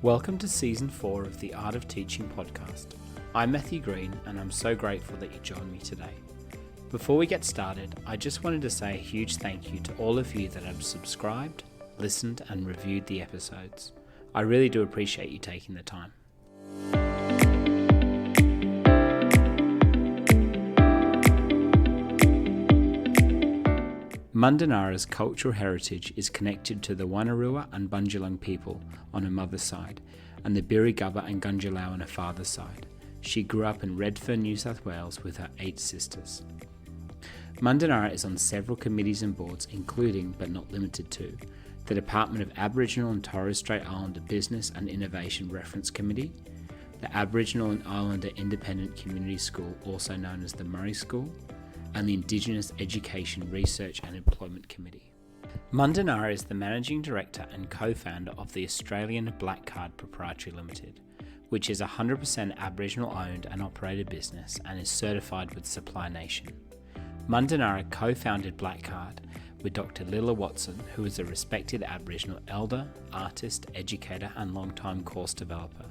Welcome to Season 4 of the Art of Teaching podcast. I'm Matthew Green and I'm so grateful that you joined me today. Before we get started, I just wanted to say a huge thank you to all of you that have subscribed, listened and reviewed the episodes. I really do appreciate you taking the time. Mundanara's cultural heritage is connected to the Wonnarua and Bunjalung people on her mother's side and the Birri-Gubba and Gungalu on her father's side. She grew up in Redfern, New South Wales with her 8 sisters. Mundanara is on several committees and boards including, but not limited to, the Department of Aboriginal and Torres Strait Islander Business and Innovation Reference Committee, the Aboriginal and Islander Independent Community School, also known as the Murray School, and the Indigenous Education Research and Employment Committee. Mundanara is the Managing Director and co-founder of the Australian BlackCard Pty Ltd, which is a 100% Aboriginal owned and operated business and is certified with Supply Nation. Mundanara co-founded BlackCard with Dr Lilla Watson, who is a respected Aboriginal elder, artist, educator and long-time course developer.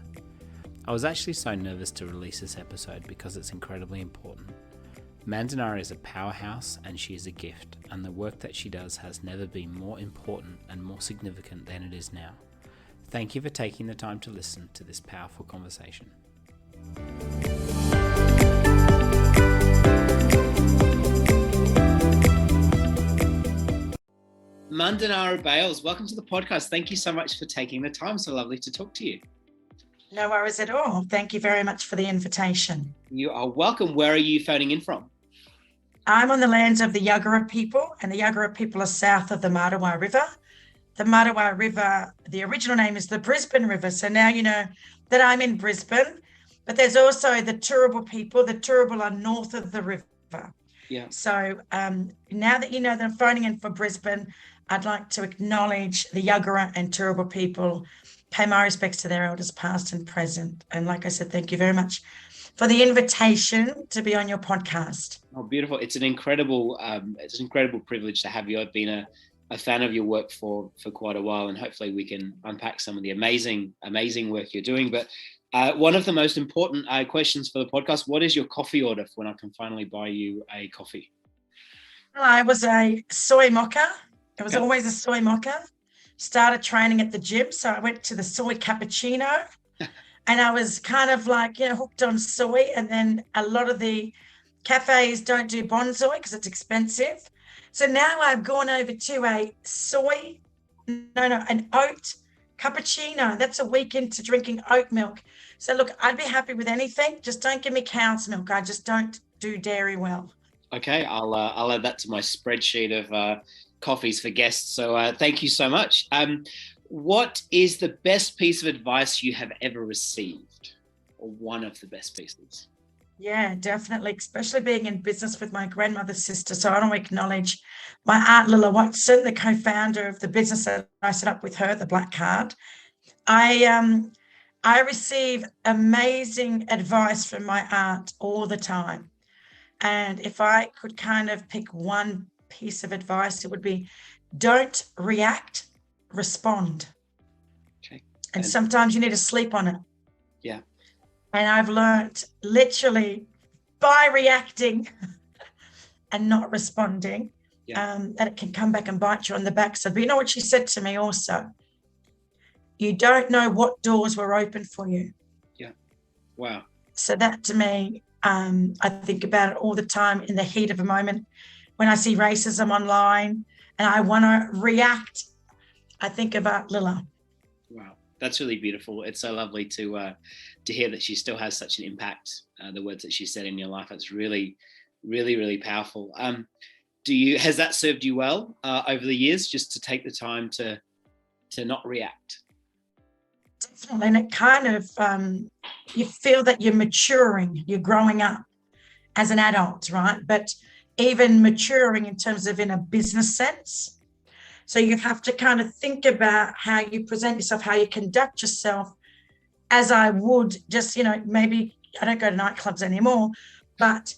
I was actually so nervous to release this episode because it's incredibly important. Mundanara is a powerhouse and she is a gift, and the work that she does has never been more important and more significant than it is now. Thank you for taking the time to listen to this powerful conversation. Mundanara Bayles, welcome to the podcast. Thank you so much for taking the time. So lovely to talk to you. No worries at all. Thank you very much for the invitation. You are welcome. Where are you phoning in from? I'm on the lands of the Yuggera people, and the Yuggera people are south of the Mundanara River. The Mundanara River, the original name is the Brisbane River. So now you know that I'm in Brisbane, but there's also the Turrbal people. The Turrbal are north of the river. Yeah. So now that you know that I'm phoning in for Brisbane, I'd like to acknowledge the Yuggera and Turrbal people, pay my respects to their elders past and present. And like I said, thank you very much for the invitation to be on your podcast. Oh, beautiful. It's an incredible privilege to have you. I've been a fan of your work for quite a while, and hopefully we can unpack some of the amazing work you're doing. But one of the most important questions for the podcast, what is your coffee order for when I can finally buy you a coffee? I was a soy mocha. It was Okay. always a soy mocha. Started training at the gym, so I went to the soy cappuccino. And I was kind of like, hooked on soy. And then a lot of the cafes don't do bonsoy because it's expensive. So now I've gone over to an oat cappuccino. That's a week into drinking oat milk. So look, I'd be happy with anything. Just don't give me cow's milk. I just don't do dairy well. Okay, I'll add that to my spreadsheet of coffees for guests. So thank you so much. What is the best piece of advice you have ever received, or one of the best pieces? Yeah, definitely, especially being in business with my grandmother's sister. So I want to acknowledge my Aunt Lilla Watson, the co-founder of the business that I set up with her, the BlackCard. I receive amazing advice from my aunt all the time. And if I could kind of pick one piece of advice, it would be don't react, respond. Okay. And sometimes you need to sleep on it. Yeah. And I've learned literally by reacting and not responding, that it can come back and bite you on the backside. But you know what she said to me also? You don't know what doors were open for you. Yeah. Wow. So that to me, I think about it all the time in the heat of a moment when I see racism online and I want to react. I think about Lilla. Wow, that's really beautiful. It's so lovely to hear that she still has such an impact. The words that she said in your life, it's really, really, really powerful. Has that served you well over the years, just to take the time to not react? Definitely, and it kind of you feel that you're maturing, you're growing up as an adult, right? But even maturing in terms of in a business sense. So you have to kind of think about how you present yourself, how you conduct yourself, as I would just, maybe I don't go to nightclubs anymore, but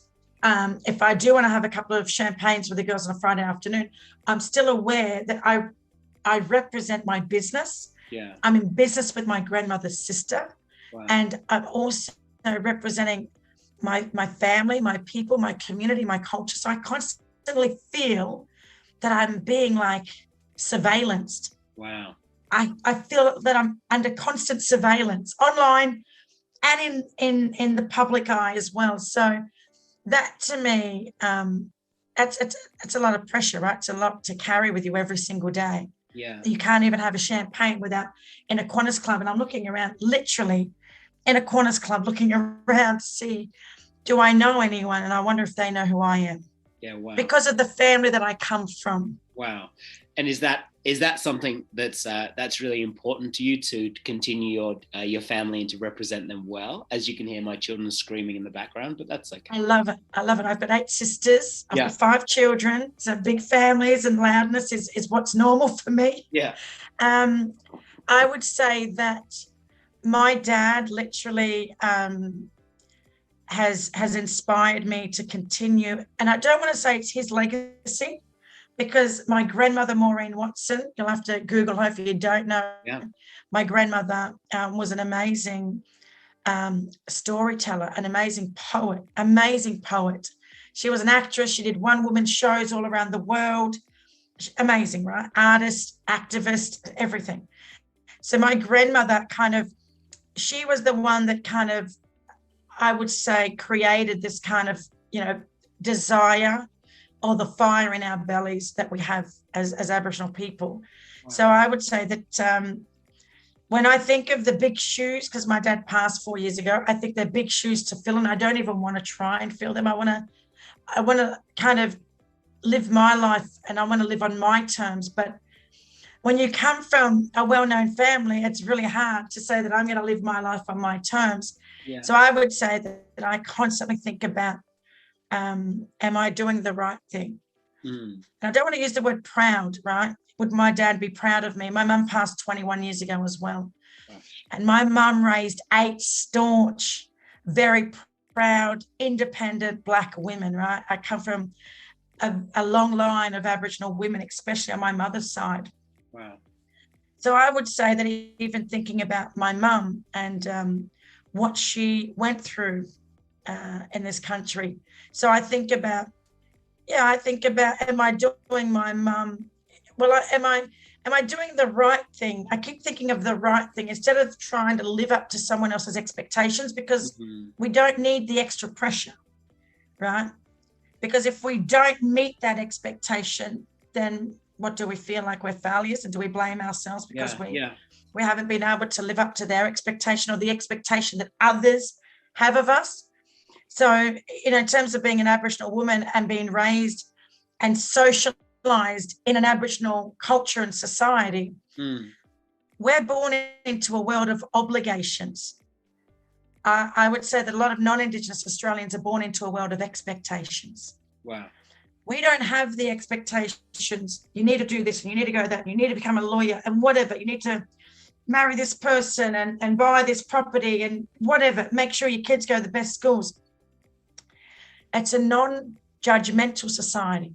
if I do want to have a couple of champagnes with the girls on a Friday afternoon, I'm still aware that I represent my business Yeah. I'm in business with my grandmother's sister. Wow. And I'm also representing my family, my people, my community, my culture. So I constantly feel that I'm being like surveillanced. Wow. I feel that I'm under constant surveillance online and in the public eye as well. So that to me, it's a lot of pressure, right? It's a lot to carry with you every single day. Yeah. You can't even have a champagne without in a Qantas club. And I'm looking around literally in a Qantas club, looking around to see, do I know anyone? And I wonder if they know who I am. Yeah. Wow. Because of the family that I come from. Wow. And is that something that's really important to you, to continue your family and to represent them well? As you can hear, my children screaming in the background, but that's okay. I love it. I've got 8 sisters. I've got 5 children. So big families and loudness is what's normal for me. Yeah. I would say that my dad literally has inspired me to continue. And I don't want to say it's his legacy, because my grandmother, Maureen Watson, you'll have to Google her if you don't know. Yeah. My grandmother was an amazing storyteller, an amazing poet. She was an actress. She did one-woman shows all around the world. Amazing, right? Artist, activist, everything. So my grandmother she was the one that I would say, created this desire or the fire in our bellies that we have as Aboriginal people. Wow. So I would say that when I think of the big shoes, because my dad passed 4 years ago, I think they're big shoes to fill, and I don't even want to try and fill them. I want to kind of live my life, and I want to live on my terms. But when you come from a well-known family, it's really hard to say that I'm going to live my life on my terms. Yeah. So I would say that I constantly think about, am I doing the right thing? And I don't want to use the word proud, right? Would my dad be proud of me? My mum passed 21 years ago as well. And my mum raised 8 staunch, very proud, independent Black women, right? I come from a long line of Aboriginal women, especially on my mother's side. Wow. So I would say that even thinking about my mum and what she went through in this country. So I think about, am I doing my mum? Well, am I doing the right thing? I keep thinking of the right thing instead of trying to live up to someone else's expectations, because we don't need the extra pressure, right? Because if we don't meet that expectation, then what do we feel like? We're failures, and do we blame ourselves because we haven't been able to live up to their expectation or the expectation that others have of us? So, in terms of being an Aboriginal woman and being raised and socialised in an Aboriginal culture and society, we're born into a world of obligations. I would say that a lot of non-Indigenous Australians are born into a world of expectations. Wow. We don't have the expectations. You need to do this, and you need to go that, and you need to become a lawyer and whatever. You need to marry this person and buy this property and whatever. Make sure your kids go to the best schools. It's a non-judgmental society.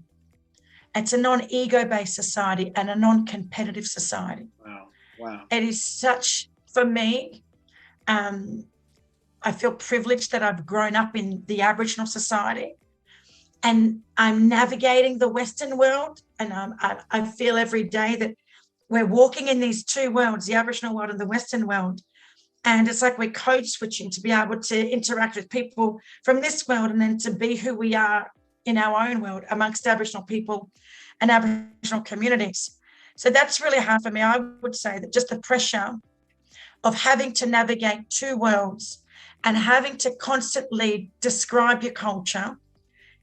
It's a non-ego-based society and a non-competitive society. Wow. It is such, for me, I feel privileged that I've grown up in the Aboriginal society, and I'm navigating the Western world, and I feel every day that we're walking in these two worlds, the Aboriginal world and the Western world. And it's like we're code switching to be able to interact with people from this world and then to be who we are in our own world amongst Aboriginal people and Aboriginal communities. So that's really hard for me. I would say that just the pressure of having to navigate two worlds and having to constantly describe your culture,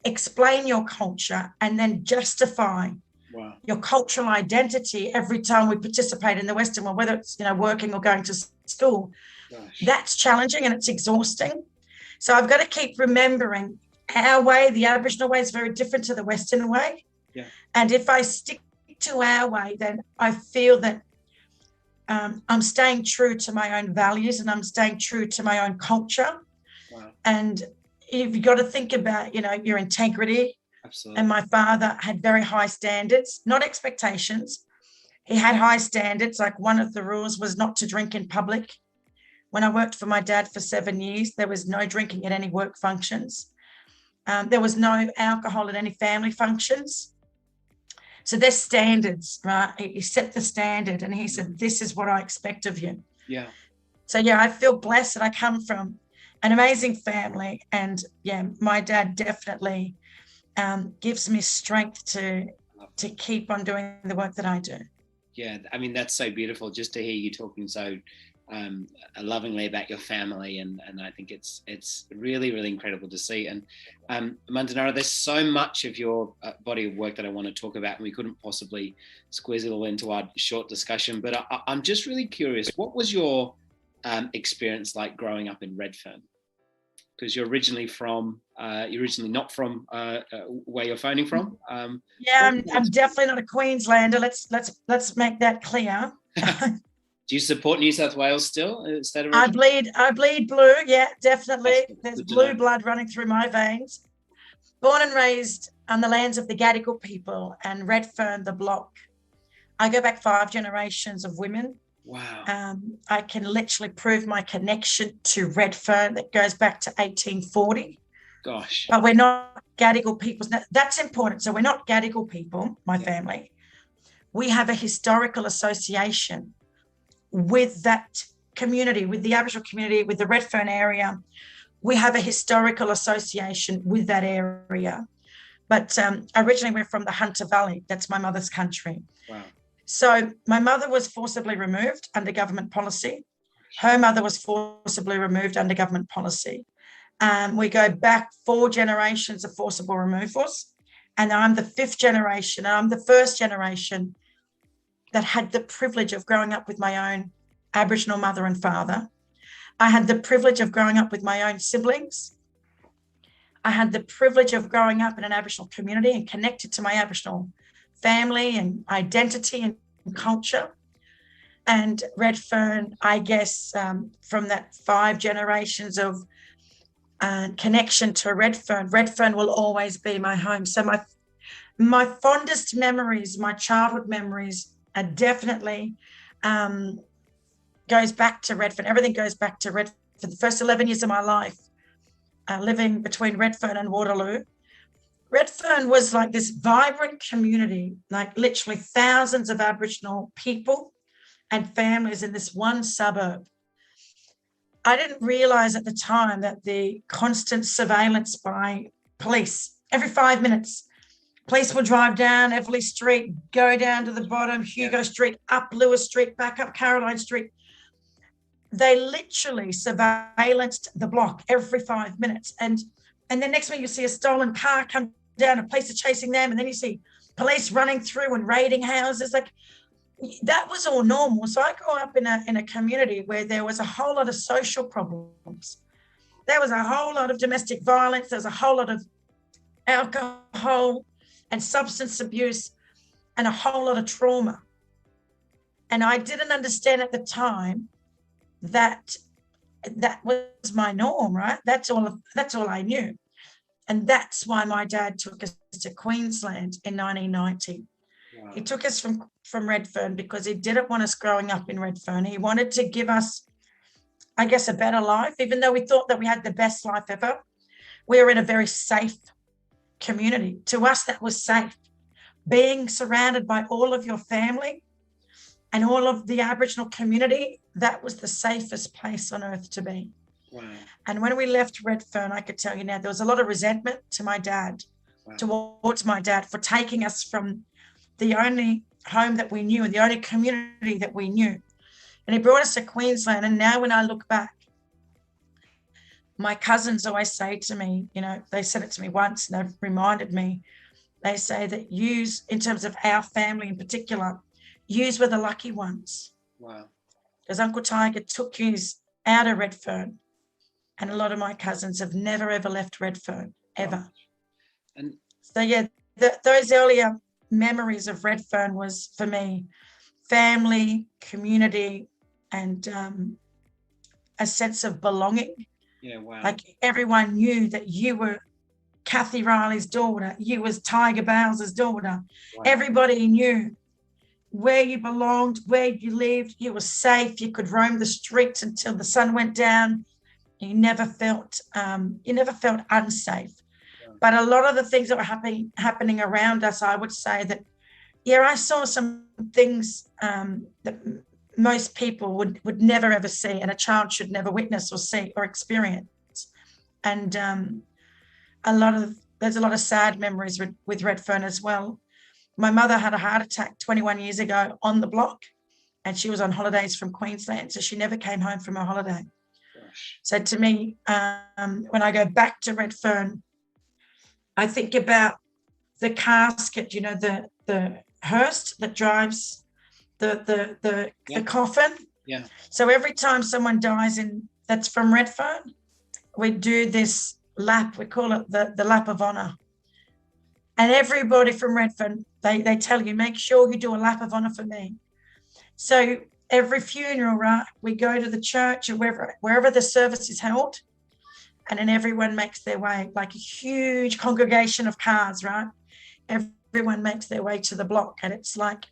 explain your culture, and then justify your cultural identity every time we participate in the Western world, whether it's working or going to school. That's challenging and it's exhausting. So I've got to keep remembering our way, the Aboriginal way, is very different to the Western way. Yeah. And if I stick to our way, then I feel that I'm staying true to my own values and I'm staying true to my own culture. Wow. And you've got to think about, your integrity. Absolutely. And my father had very high standards, not expectations, He had high standards. Like, one of the rules was not to drink in public. When I worked for my dad for 7 years, there was no drinking at any work functions. There was no alcohol at any family functions. So there's standards, right? He set the standard, and he said, this is what I expect of you. Yeah. So, yeah, I feel blessed that I come from an amazing family. And, yeah, my dad definitely gives me strength to keep on doing the work that I do. Yeah, I mean, that's so beautiful just to hear you talking so lovingly about your family, and I think it's really, really incredible to see. And Mundanara, there's so much of your body of work that I want to talk about, and we couldn't possibly squeeze it all into our short discussion, but I'm just really curious, what was your experience like growing up in Redfern? Because you're originally not from where you're phoning from. Yeah, I'm definitely not a Queenslander. Let's make that clear. Do you support New South Wales still instead of? I bleed blue. Yeah, definitely. There's blue blood running through my veins. Born and raised on the lands of the Gadigal people and Redfern, the block. I go back 5 generations of women. Wow. I can literally prove my connection to Redfern that goes back to 1840. Gosh. But we're not Gadigal people. That's important. So we're not Gadigal people, my family. We have a historical association with that community, with the Aboriginal community, with the Redfern area. We have a historical association with that area. But originally we're from the Hunter Valley. That's my mother's country. Wow. So my mother was forcibly removed under government policy. Her mother was forcibly removed under government policy. We go back 4 generations of forcible removals. And I'm the 5th generation. I'm the first generation that had the privilege of growing up with my own Aboriginal mother and father. I had the privilege of growing up with my own siblings. I had the privilege of growing up in an Aboriginal community and connected to my Aboriginal family and identity and culture. And Redfern, I guess, from that 5 generations of connection to Redfern will always be my home. So my fondest memories, my childhood memories, are definitely goes back to Redfern. Everything goes back to Redfern. For the first 11 years of my life, living between Redfern and Waterloo, Redfern was like this vibrant community, like literally thousands of Aboriginal people and families in this one suburb. I didn't realise at the time that the constant surveillance by police, every 5 minutes, police will drive down Everleigh Street, go down to the bottom, Hugo Street, up Lewis Street, back up Caroline Street. They literally surveillanced the block every 5 minutes. And then next minute you see a stolen car come down and police are chasing them. And then you see police running through and raiding houses. Like, that was all normal. So I grew up in a community where there was a whole lot of social problems. There was a whole lot of domestic violence. There was a whole lot of alcohol and substance abuse and a whole lot of trauma. And I didn't understand at the time that was my norm, right? That's all I knew. And that's why my dad took us to Queensland in 1990. Wow. He took us from Redfern because he didn't want us growing up in Redfern. He wanted to give us, I guess, a better life, even though we thought that we had the best life ever. We were in a very safe community. To us, that was safe. Being surrounded by all of your family and all of the Aboriginal community, that was the safest place on earth to be. Wow. And when we left Redfern, I could tell you now, there was a lot of resentment to my dad, towards my dad, for taking us from the only home that we knew and the only community that we knew. And he brought us to Queensland. And now when I look back, my cousins always say to me, you know, they said it to me once and they've reminded me, they say that yous, in terms of our family in particular, yous were the lucky ones. Wow. Because Uncle Tiger took yous out of Redfern. And a lot of my cousins have never, ever left Redfern, ever. And so, yeah, those earlier memories of Redfern was, for me, family, community, and a sense of belonging. Yeah, wow. Like, everyone knew that you were Kathy Riley's daughter. You was Tiger Bayles' daughter. Wow. Everybody knew where you belonged, where you lived. You were safe. You could roam the streets until the sun went down. You never felt unsafe. But a lot of the things that were happening around us, I would say that, yeah, I saw some things that most people would never ever see, and a child should never witness or see or experience. And there's a lot of sad memories with Redfern as well. My mother had a heart attack 21 years ago on the block, and she was on holidays from Queensland, so she never came home from her holiday. Gosh. So to me, when I go back to Redfern, I think about the casket, you know, the hearse that drives the coffin. Yeah. So every time someone dies that's from Redfern, we do this lap. We call it the lap of honour. And everybody from Redfern, they tell you, make sure you do a lap of honour for me. So every funeral, right, we go to the church or wherever the service is held, and then everyone makes their way, like a huge congregation of cars, right? Everyone makes their way to the block, and it's like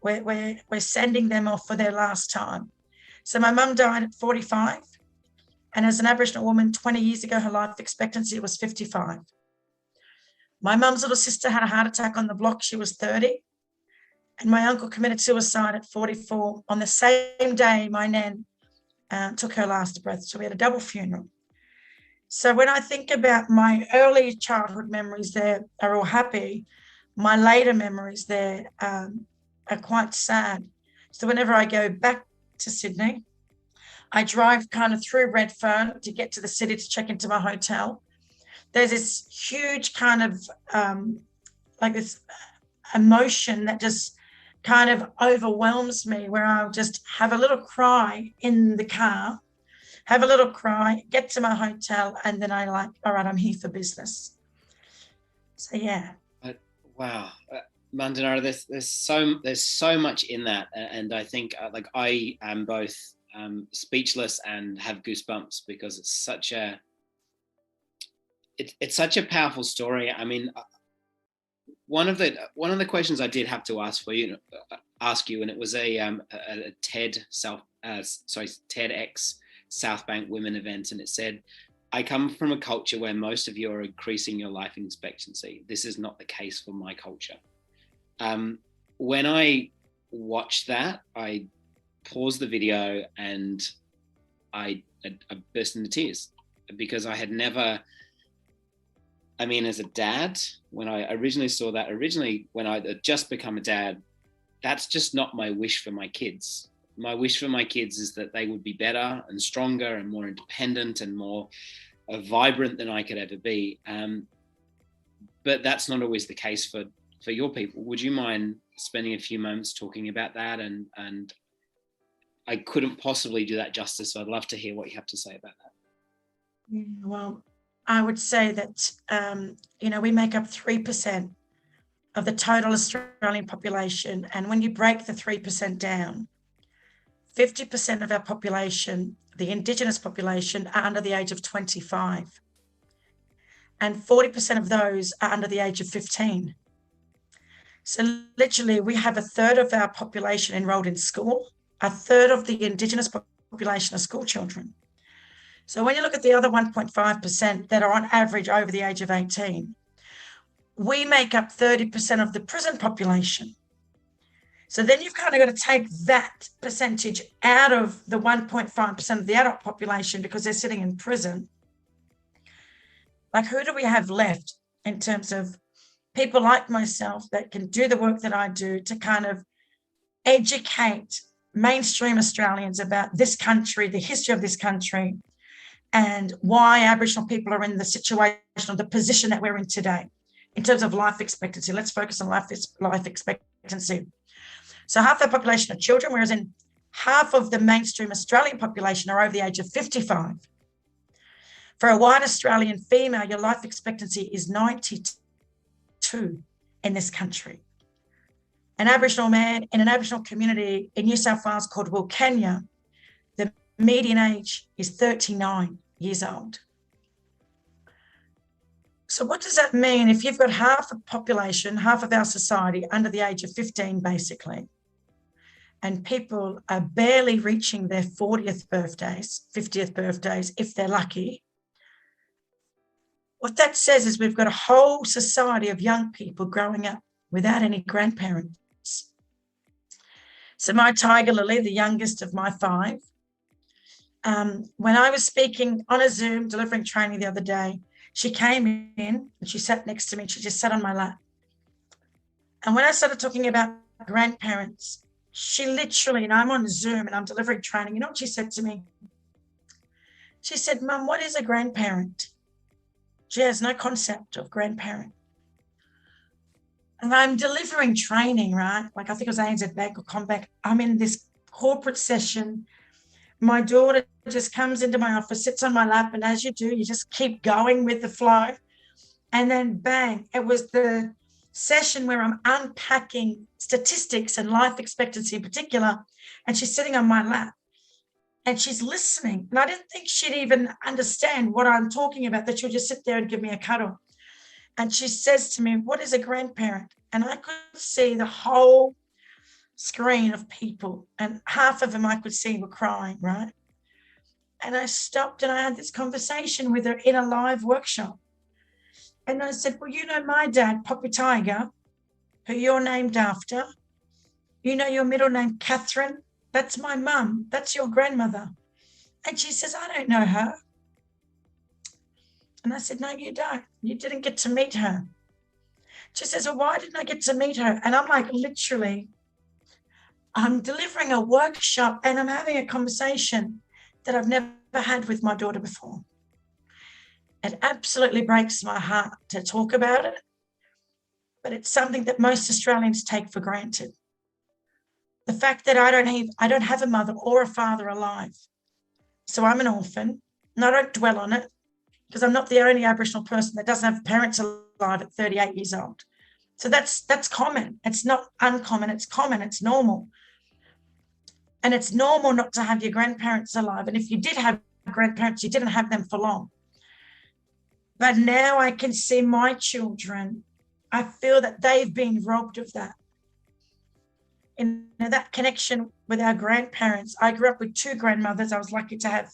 we're sending them off for their last time. So my mum died at 45, and as an Aboriginal woman, 20 years ago, her life expectancy was 55. My mum's little sister had a heart attack on the block. She was 30. And my uncle committed suicide at 44 on the same day my nan took her last breath. So we had a double funeral. So when I think about my early childhood memories, they are all happy. My later memories there are quite sad. So whenever I go back to Sydney, I drive kind of through Redfern to get to the city to check into my hotel. There's this huge kind of like this emotion that just kind of overwhelms me, where I'll just have a little cry in the car, have a little cry, get to my hotel, and then I like, all right, I'm here for business. So yeah. Wow, Mundanara, there's so much in that, and I think like I am both speechless and have goosebumps, because it's such a powerful story. I mean, one of the questions I did have to ask you, and it was a TEDx South Bank Women event, and it said, I come from a culture where most of you are increasing your life expectancy. This is not the case for my culture. When I watched that, I paused the video and I burst into tears, because I had never, I mean, as a dad, when I originally saw that, when I had just become a dad, that's just not my wish for my kids. My wish for my kids is that they would be better and stronger and more independent and more vibrant than I could ever be. But that's not always the case for your people. Would you mind spending a few moments talking about that? And I couldn't possibly do that justice, so I'd love to hear what you have to say about that. Well, I would say that, we make up 3% of the total Australian population. And when you break the 3% down, 50% of our population, the Indigenous population, are under the age of 25. And 40% of those are under the age of 15. So literally, we have a third of our population enrolled in school. A third of the Indigenous population are school children. So when you look at the other 1.5% that are on average over the age of 18, we make up 30% of the prison population. So then you've kind of got to take that percentage out of the 1.5% of the adult population, because they're sitting in prison. Like, who do we have left in terms of people like myself that can do the work that I do to kind of educate mainstream Australians about this country, the history of this country, and why Aboriginal people are in the situation or the position that we're in today in terms of life expectancy? Let's focus on life expectancy. So half the population are children, whereas in half of the mainstream Australian population are over the age of 55. For a white Australian female, your life expectancy is 92 in this country. An Aboriginal man in an Aboriginal community in New South Wales called Wilkenya, the median age is 39 years old. So what does that mean if you've got half the population, half of our society under the age of 15, basically? and people are barely reaching their 40th birthdays, 50th birthdays, if they're lucky. What that says is we've got a whole society of young people growing up without any grandparents. So my tiger Lily, the youngest of my 5, when I was speaking on a Zoom, delivering training the other day, she came in and she sat next to me. She just sat on my lap. And when I started talking about grandparents, she literally, and I'm on Zoom and I'm delivering training, you know what she said to me? She said, Mum, what is a grandparent? She has no concept of grandparent. And I'm delivering training, right? Like I think it was ANZ Bank or Combank. I'm in this corporate session. My daughter just comes into my office, sits on my lap, and as you do, you just keep going with the flow. And then bang, it was the session where I'm unpacking statistics and life expectancy in particular, and she's sitting on my lap and she's listening. And I didn't think she'd even understand what I'm talking about, that she'll just sit there and give me a cuddle. And she says to me, what is a grandparent? And I could see the whole screen of people, and half of them I could see were crying, right? And I stopped and I had this conversation with her in a live workshop. And I said, well, you know my dad, Poppy Tiger, who you're named after. You know your middle name, Catherine? That's my mum. That's your grandmother. And she says, I don't know her. And I said, no, you don't. You didn't get to meet her. She says, well, why didn't I get to meet her? And I'm like, literally, I'm delivering a workshop and I'm having a conversation that I've never had with my daughter before. It absolutely breaks my heart to talk about it, but it's something that most Australians take for granted. The fact that I don't have a mother or a father alive. So I'm an orphan, and I don't dwell on it because I'm not the only Aboriginal person that doesn't have parents alive at 38 years old. So that's common. It's not uncommon, it's common, it's normal. And it's normal not to have your grandparents alive. And if you did have grandparents, you didn't have them for long. But now I can see my children, I feel that they've been robbed of that. In that connection with our grandparents, I grew up with 2 grandmothers. I was lucky to have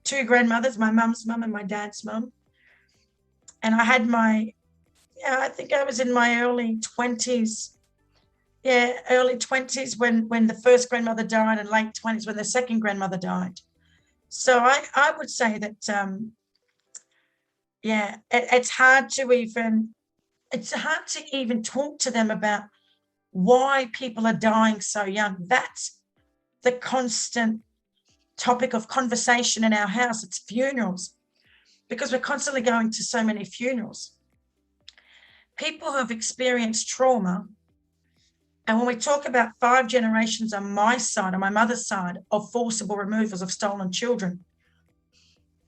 2 grandmothers, my mum's mum and my dad's mum. And I had I think I was in my early 20s. Yeah, early 20s when the first grandmother died, and late 20s when the second grandmother died. So I would say that, it's hard to even talk to them about why people are dying so young. That's the constant topic of conversation in our house. It's funerals, because we're constantly going to so many funerals. People who have experienced trauma, and when we talk about 5 generations on my side, on my mother's side, of forcible removals of stolen children,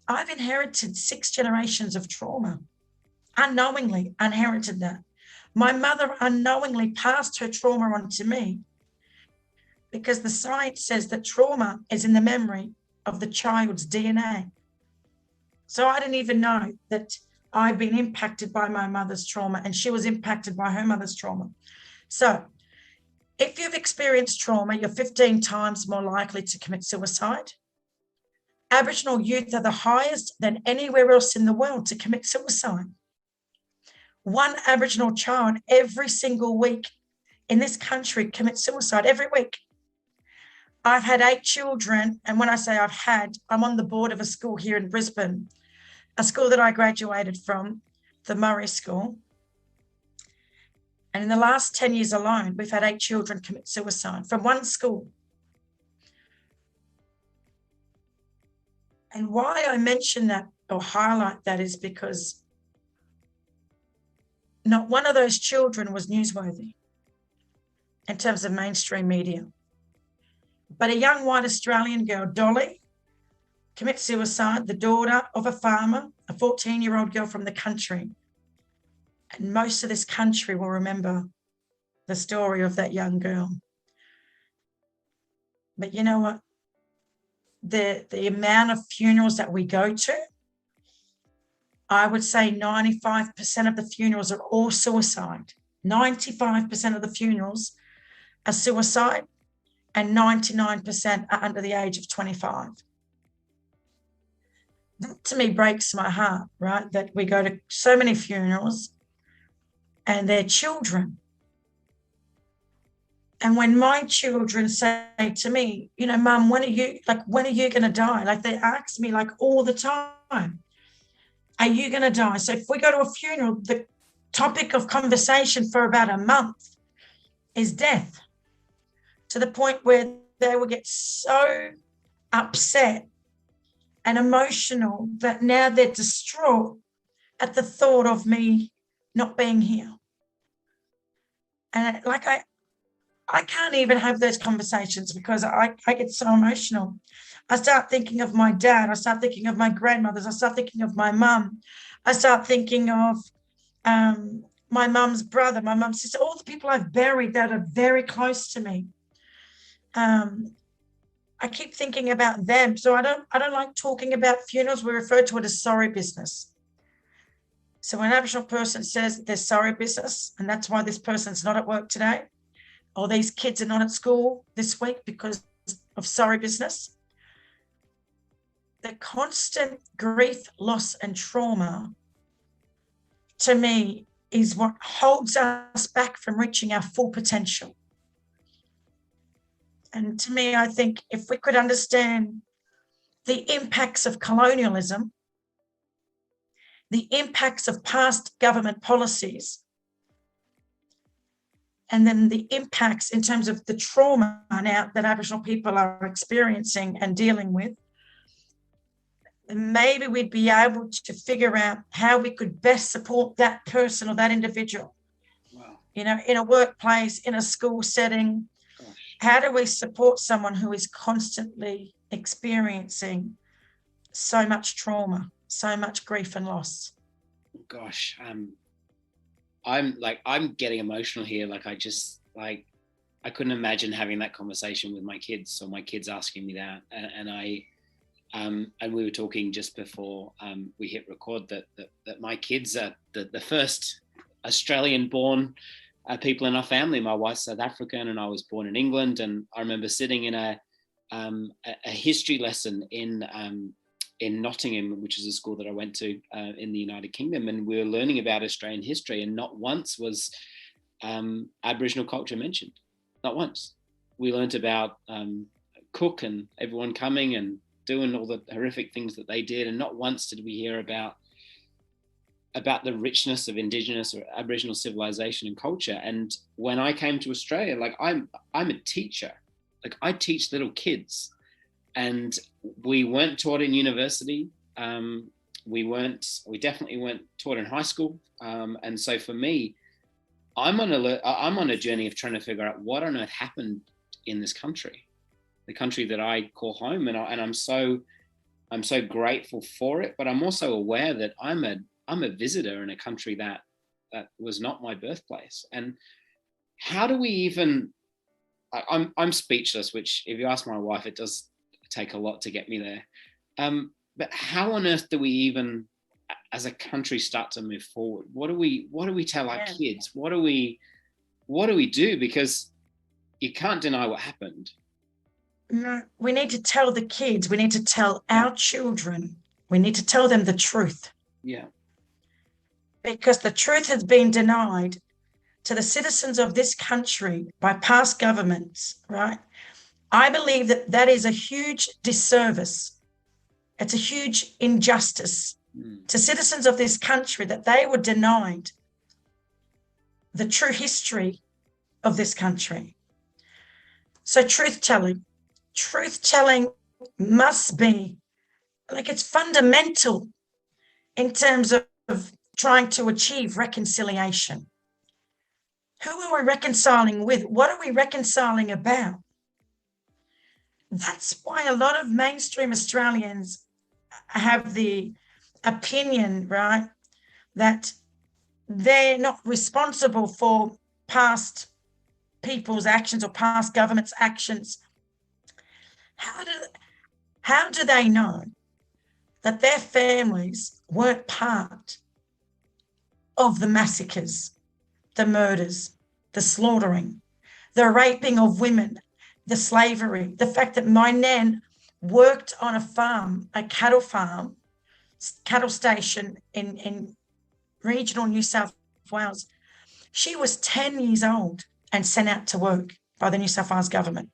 I've inherited 6 generations of trauma, unknowingly inherited that. My mother unknowingly passed her trauma on to me, because the science says that trauma is in the memory of the child's DNA. So I didn't even know that I've been impacted by my mother's trauma, and she was impacted by her mother's trauma. So if you've experienced trauma, you're 15 times more likely to commit suicide. Aboriginal youth are the highest than anywhere else in the world to commit suicide. 1 Aboriginal child every single week in this country commits suicide, every week. I've had 8 children, and when I say I'm on the board of a school here in Brisbane, a school that I graduated from, the Murray School. And in the last 10 years alone, we've had 8 children commit suicide from one school. And why I mention that or highlight that is because not one of those children was newsworthy in terms of mainstream media. But a young white Australian girl, Dolly, commits suicide, the daughter of a farmer, a 14-year-old girl from the country. And most of this country will remember the story of that young girl. But you know what? The amount of funerals that we go to, I would say 95% of the funerals are all suicide. 95% of the funerals are suicide. and 99% are under the age of 25. That to me breaks my heart, right? That we go to so many funerals and they're children. And when my children say to me, you know, Mum, when are you going to die? Like they ask me like all the time, are you going to die? So if we go to a funeral, the topic of conversation for about a month is death, to the point where they will get so upset and emotional that now they're distraught at the thought of me not being here. And like I can't even have those conversations because I get so emotional. I start thinking of my dad. I start thinking of my grandmothers. I start thinking of my mum. I start thinking of my mum's brother, my mum's sister, all the people I've buried that are very close to me. I keep thinking about them. So I don't like talking about funerals. We refer to it as sorry business. So when an Aboriginal person says they're sorry business, and that's why this person's not at work today, or these kids are not at school this week because of sorry business, the constant grief, loss, and trauma, to me, is what holds us back from reaching our full potential. And to me, I think if we could understand the impacts of colonialism, the impacts of past government policies, and then the impacts in terms of the trauma now that Aboriginal people are experiencing and dealing with, maybe we'd be able to figure out how we could best support that person or that individual. Wow. You know, in a workplace, in a school setting. Gosh. How do we support someone who is constantly experiencing so much trauma, so much grief and loss? Gosh, I'm getting emotional here. I couldn't imagine having that conversation with my kids, or my kids asking me that. And we were talking just before we hit record that my kids are the first Australian-born people in our family. My wife's South African, and I was born in England. And I remember sitting in a history lesson in Nottingham, which is a school that I went to in the United Kingdom, and we were learning about Australian history, and not once was Aboriginal culture mentioned. Not once. We learnt about Cook and everyone coming and doing all the horrific things that they did, and not once did we hear about the richness of Indigenous or Aboriginal civilization and culture. And when I came to Australia, like I'm a teacher, like I teach little kids. And we weren't taught in university. We definitely weren't taught in high school. And so for me, I'm on a journey of trying to figure out what on earth happened in this country, the country that I call home. And I'm so grateful for it. But I'm also aware that I'm a visitor in a country that was not my birthplace. And how do we even? I'm speechless. Which, if you ask my wife, it does take a lot to get me there. But how on earth do we even, as a country, start to move forward? What do we tell our kids? What do we do? Because you can't deny what happened. No, we need to tell the kids. We need to tell our children. We need to tell them the truth. Yeah. Because the truth has been denied to the citizens of this country by past governments, right? I believe that is a huge disservice. It's a huge injustice to citizens of this country that they were denied the true history of this country. So truth-telling must be, like, it's fundamental in terms of trying to achieve reconciliation. Who are we reconciling with? What are we reconciling about? That's why a lot of mainstream Australians have the opinion, right, that they're not responsible for past people's actions or past governments' actions. How do they know that their families weren't part of the massacres, the murders, the slaughtering, the raping of women, the slavery, the fact that my nan worked on a farm, a cattle farm, cattle station in regional New South Wales. She was 10 years old and sent out to work by the New South Wales government.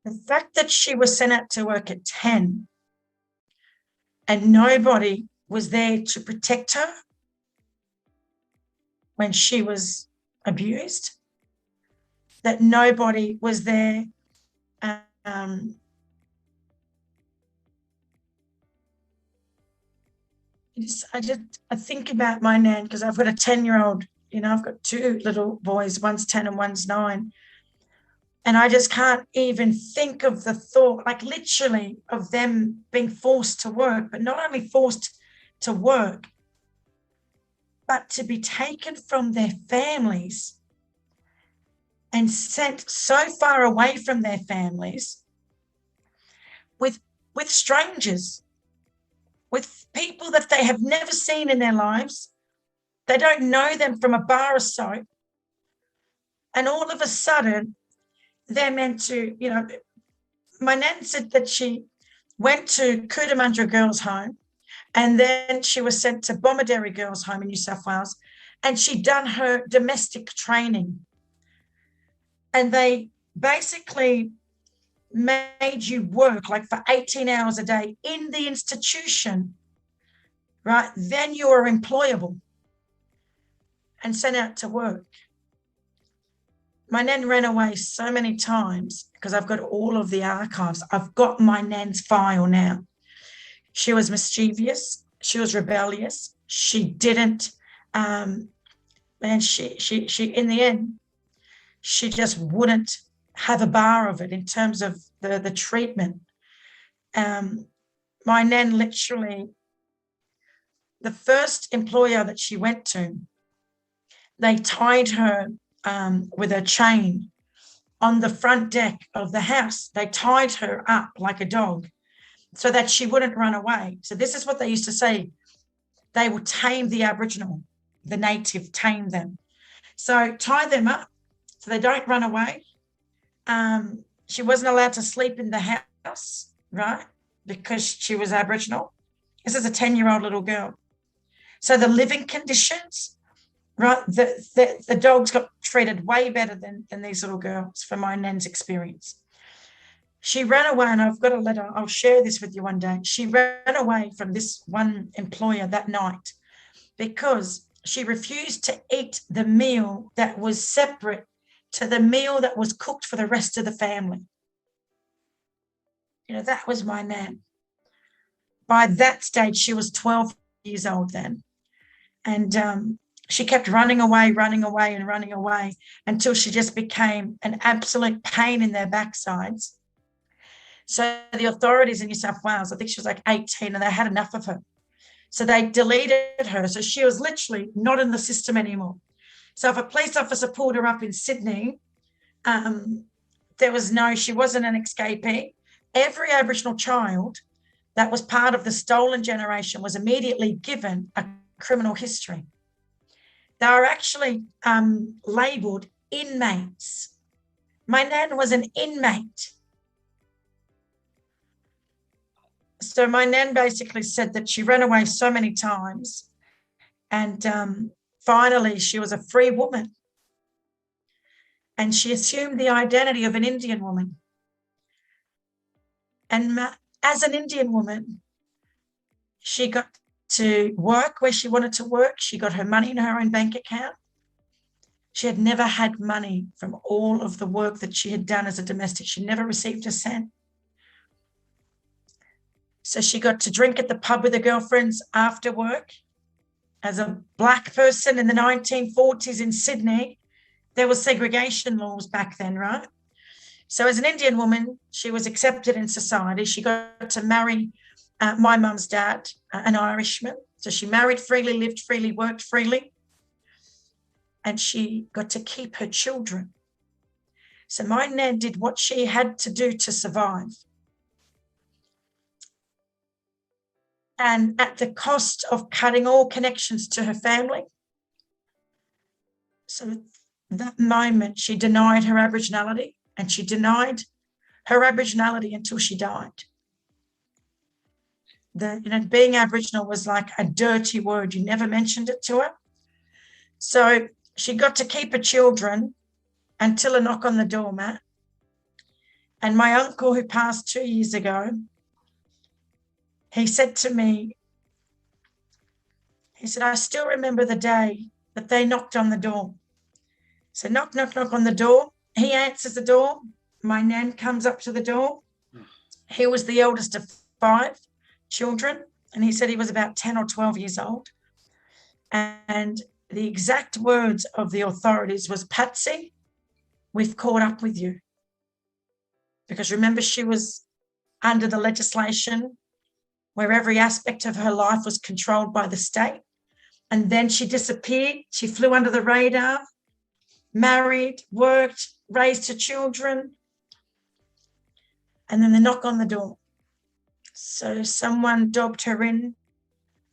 The fact that she was sent out to work at 10 and nobody was there to protect her when she was abused, that nobody was there I think about my nan because I've got a 10-year-old, I've got two little boys, one's 10 and one's 9. And I just can't even think of the thought, like literally, of them being forced to work, but not only forced to work, but to be taken from their families and sent so far away from their families with strangers, with people that they have never seen in their lives. They don't know them from a bar of soap. And all of a sudden, they're meant to, my nan said that she went to Cootamundra Girls' Home and then she was sent to Bomaderry Girls' Home in New South Wales, and she'd done her domestic training. And they basically made you work like for 18 hours a day in the institution, right? Then you are employable and sent out to work. My nan ran away so many times because I've got all of the archives. I've got my nan's file now. She was mischievous. She was rebellious. She didn't, and she in the end, she just wouldn't have a bar of it in terms of the treatment. My nan literally, the first employer that she went to, they tied her with a chain on the front deck of the house. They tied her up like a dog so that she wouldn't run away. So this is what they used to say. They would tame the Aboriginal, the native, tame them. So tie them up so they don't run away. She wasn't allowed to sleep in the house, right, because she was Aboriginal. This is a 10-year-old little girl. So the living conditions, right, the dogs got treated way better than these little girls from my nan's experience. She ran away, and I've got a letter. I'll share this with you one day. She ran away from this one employer that night because she refused to eat the meal that was separate to the meal that was cooked for the rest of the family. That was my nan. By that stage, she was 12 years old then. And she kept running away until she just became an absolute pain in their backsides. So the authorities in New South Wales, I think she was like 18, and they had enough of her. So they deleted her. So she was literally not in the system anymore. So if a police officer pulled her up in Sydney, she wasn't an escapee. Every Aboriginal child that was part of the stolen generation was immediately given a criminal history. They were actually labelled inmates. My nan was an inmate. So my nan basically said that she ran away so many times, and finally she was a free woman. And she assumed the identity of an Indian woman. And as an Indian woman, she got to work where she wanted to work. She got her money in her own bank account. She had never had money from all of the work that she had done as a domestic. She never received a cent. So she got to drink at the pub with her girlfriends after work. As a black person in the 1940s in Sydney, there were segregation laws back then, right? So as an Indian woman, she was accepted in society. She got to marry my mum's dad, an Irishman. So she married freely, lived freely, worked freely. And she got to keep her children. So my nan did what she had to do to survive. And at the cost of cutting all connections to her family. So that moment she denied her Aboriginality, and she denied her Aboriginality until she died. Being Aboriginal was like a dirty word. You never mentioned it to her. So she got to keep her children until a knock on the door, Matt. And my uncle, who passed 2 years ago, he said to me, he said, I still remember the day that they knocked on the door. So knock, knock, knock on the door. He answers the door. My nan comes up to the door. He was the eldest of 5 children, and he said he was about 10 or 12 years old. And the exact words of the authorities was, Patsy, we've caught up with you. Because remember, she was under the legislation where every aspect of her life was controlled by the state. And then she disappeared. She flew under the radar, married, worked, raised her children. And then the knock on the door. So someone dobbed her in.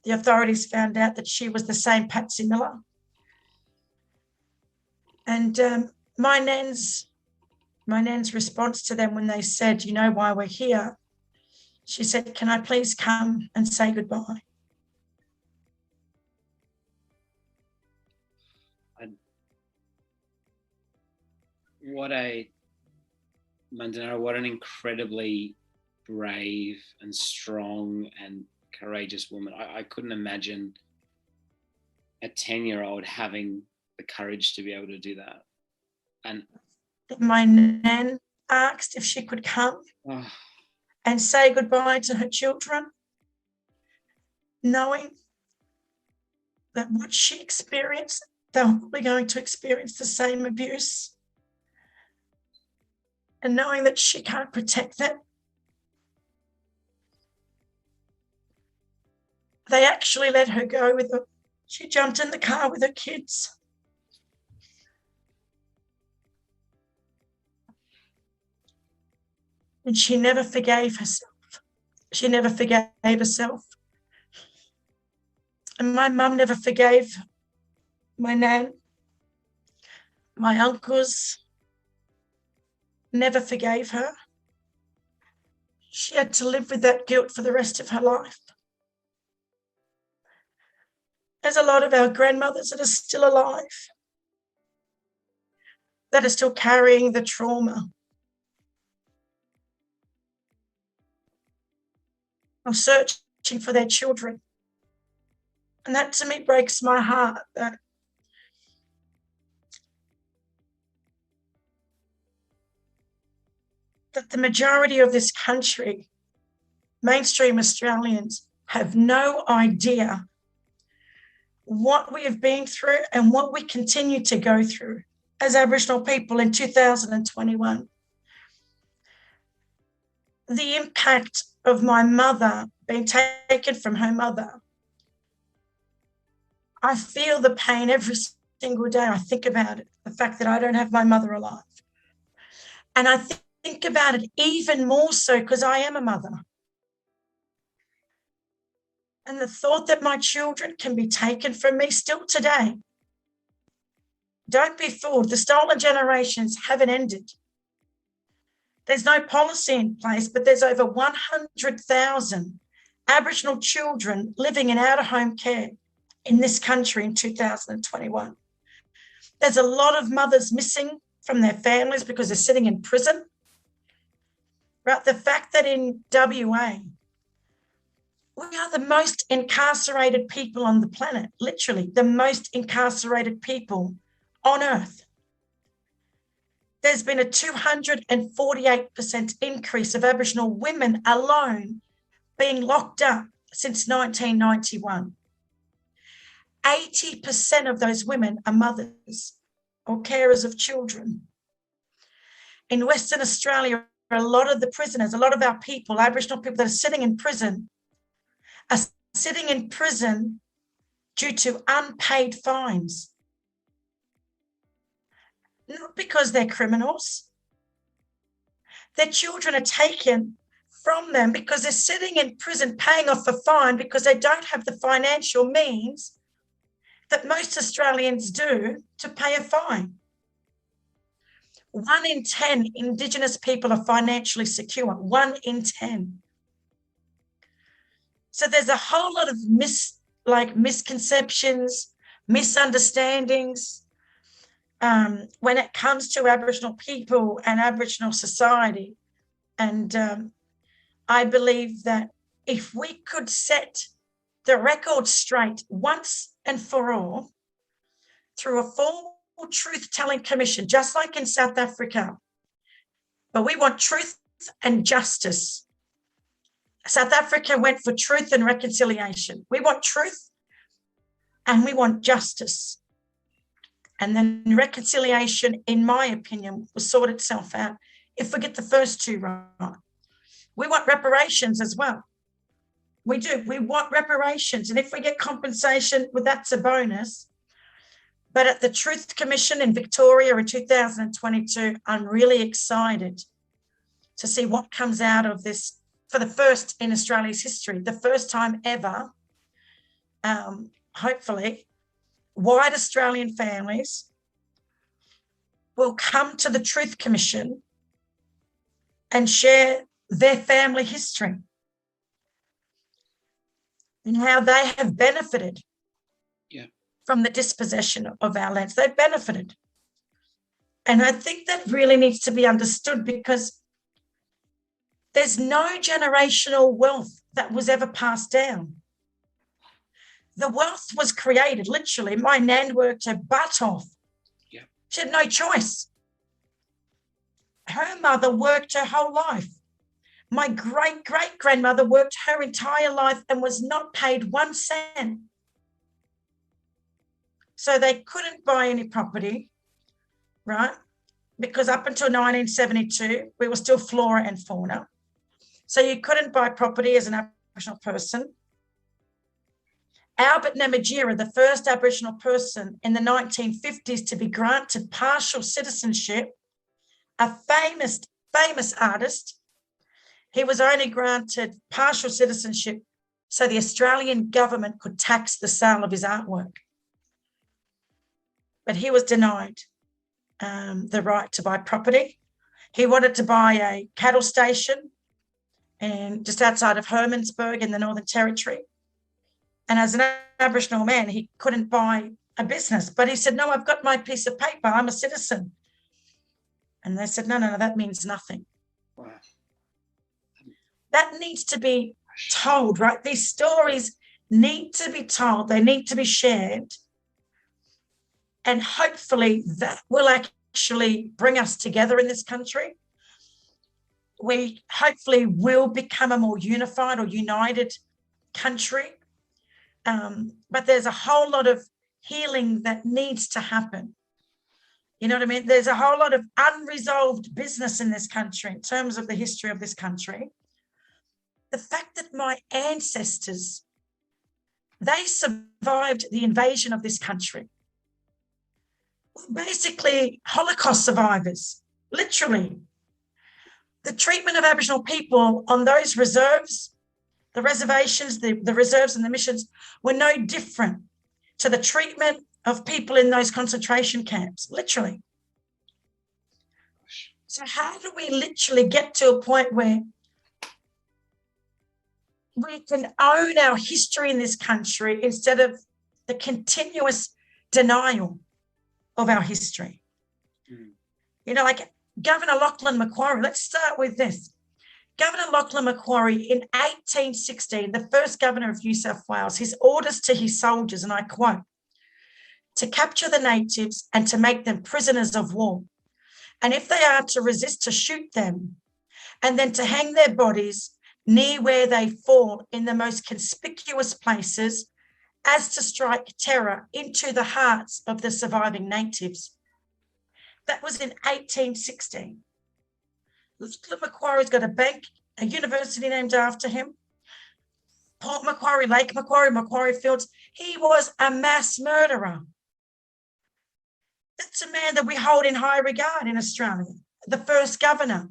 The authorities found out that she was the same Patsy Miller. And my nan's response to them when they said, you know why we're here? She said, can I please come and say goodbye? What an incredibly brave and strong and courageous woman. I couldn't imagine a 10-year-old having the courage to be able to do that. And my nan asked if she could come and say goodbye to her children, knowing that what she experienced, they were probably going to experience the same abuse, and knowing that she can't protect them. They actually let her go with her. She jumped in the car with her kids. And she never forgave herself. She never forgave herself. And my mum never forgave my nan. My uncles never forgave her. She had to live with that guilt for the rest of her life. There's a lot of our grandmothers that are still alive, that are still carrying the trauma of searching for their children. And that to me breaks my heart, that the majority of this country, mainstream Australians, have no idea what we have been through and what we continue to go through as Aboriginal people in 2021. The impact of my mother being taken from her mother, I feel the pain every single day. I think about it, the fact that I don't have my mother alive. And I think about it even more so because I am a mother. And the thought that my children can be taken from me still today. Don't be fooled. The stolen generations haven't ended. There's no policy in place, but there's over 100,000 Aboriginal children living in out-of-home care in this country in 2021. There's a lot of mothers missing from their families because they're sitting in prison. Right? The fact that in WA, we are the most incarcerated people on the planet, literally the most incarcerated people on earth. There's been a 248% increase of Aboriginal women alone being locked up since 1991. 80% of those women are mothers or carers of children. In Western Australia, a lot of the prisoners, a lot of our people, Aboriginal people that are sitting in prison, are sitting in prison due to unpaid fines. Not because they're criminals. Their children are taken from them because they're sitting in prison paying off a fine because they don't have the financial means that most Australians do to pay a fine. 1 in 10 Indigenous people are financially secure. 1 in 10. So there's a whole lot of misconceptions, misunderstandings when it comes to Aboriginal people and Aboriginal society. And I believe that if we could set the record straight once and for all through a formal truth-telling commission, just like in South Africa, but we want truth and justice. South Africa went for truth and reconciliation. We want truth and we want justice. And then reconciliation, in my opinion, will sort itself out if we get the first two right. We want reparations as well. We do. We want reparations. And if we get compensation, well, that's a bonus. But at the Truth Commission in Victoria in 2022, I'm really excited to see what comes out of this for the first in Australia's history, the first time ever, hopefully, white Australian families will come to the Truth Commission and share their family history and how they have benefited from the dispossession of our lands. They've benefited. And I think that really needs to be understood, because there's no generational wealth that was ever passed down. The wealth was created, literally. My nan worked her butt off. Yeah. She had no choice. Her mother worked her whole life. My great-great-grandmother worked her entire life and was not paid 1 cent. So they couldn't buy any property, right? Because up until 1972, we were still flora and fauna. So you couldn't buy property as an Aboriginal person. Albert Namatjira, the first Aboriginal person in the 1950s to be granted partial citizenship, a famous artist, he was only granted partial citizenship so the Australian government could tax the sale of his artwork. But he was denied the right to buy property. He wanted to buy a cattle station and just outside of Hermannsburg in the Northern Territory. And as an Aboriginal man, he couldn't buy a business. But he said, no, I've got my piece of paper. I'm a citizen. And they said, no, that means nothing. Wow. That needs to be told, right? These stories need to be told. They need to be shared. And hopefully that will actually bring us together in this country. We hopefully will become a more unified or united country. But there's a whole lot of healing that needs to happen. You know what I mean? There's a whole lot of unresolved business in this country in terms of the history of this country. The fact that my ancestors, they survived the invasion of this country. Basically, Holocaust survivors, literally. The treatment of Aboriginal people on those reserves, the reservations, the reserves and the missions were no different to the treatment of people in those concentration camps, literally. So how do we literally get to a point where we can own our history in this country instead of the continuous denial of our history? You know, like Governor Lachlan Macquarie, let's start with this. Governor Lachlan Macquarie in 1816, the first governor of New South Wales, his orders to his soldiers, and I quote, to capture the natives and to make them prisoners of war. And if they are to resist, to shoot them, and then to hang their bodies near where they fall in the most conspicuous places, as to strike terror into the hearts of the surviving natives. That was in 1816. Macquarie's got a bank, a university named after him. Port Macquarie, Lake Macquarie, Macquarie Fields. He was a mass murderer. That's a man that we hold in high regard in Australia, the first governor.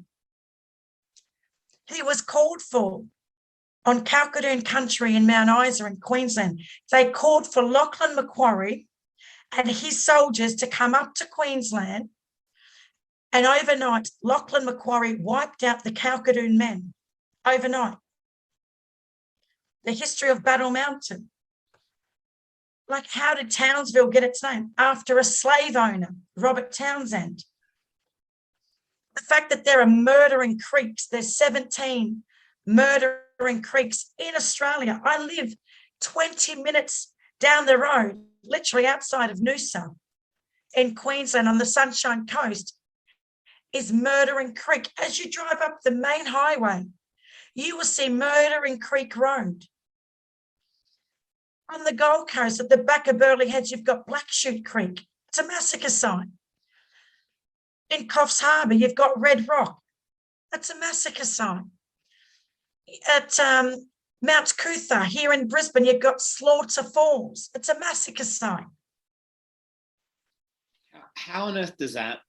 He was called for on Kalkadoon country in Mount Isa in Queensland. They called for Lachlan Macquarie and his soldiers to come up to Queensland And overnight, Lachlan Macquarie wiped out the Kalkadoon men. Overnight. The history of Battle Mountain. Like, how did Townsville get its name? After a slave owner, Robert Townsend. The fact that there are murdering creeks, there's 17 murdering creeks in Australia. I live 20 minutes down the road, literally outside of Noosa in Queensland on the Sunshine Coast, is Murdering Creek. As you drive up the main highway, you will see Murdering Creek Road. On the Gold Coast, at the back of Burleigh Heads, you've got Blackshoot Creek. It's a massacre site. In Coffs Harbour, you've got Red Rock. That's a massacre site. At Mount Cootha, here in Brisbane, you've got Slaughter Falls. It's a massacre site. How on earth does that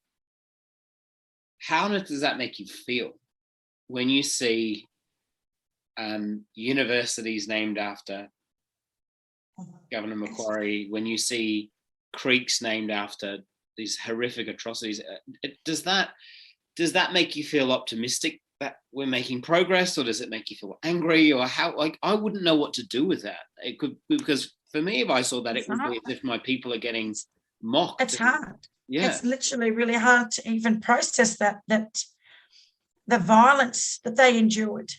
make you feel when you see universities named after Governor Macquarie, when you see creeks named after these horrific atrocities? Does that make you feel optimistic that we're making progress, or does it make you feel angry, or how? Like, I wouldn't know what to do with that. It could, because for me, if I saw that, it would be as if my people are getting mocked. It's hard. Yeah, it's literally really hard to even process that the violence that they endured.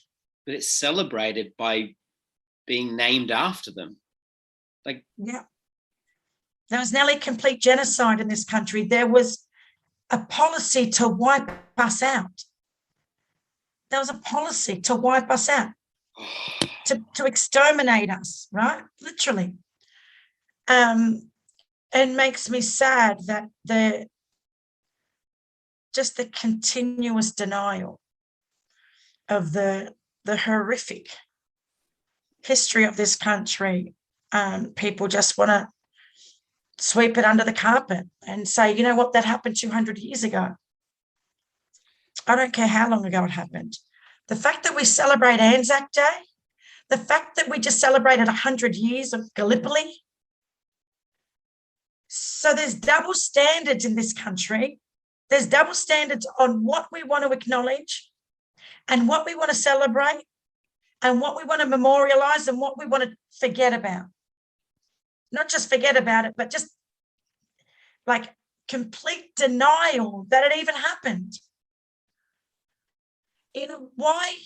But it's celebrated by being named after them. Like, yeah, there was nearly complete genocide in this country. There was a policy to wipe us out. There was a policy to wipe us out, to exterminate us, right? Literally. It makes me sad that the continuous denial of the horrific history of this country. People just want to sweep it under the carpet and say, you know what, that happened 200 years ago. I don't care how long ago it happened. The fact that we celebrate Anzac Day, the fact that we just celebrated 100 years of Gallipoli. So there's double standards in this country. There's double standards on what we want to acknowledge and what we want to celebrate and what we want to memorialize and what we want to forget about. Not just forget about it, but just like complete denial that it even happened. You know, why,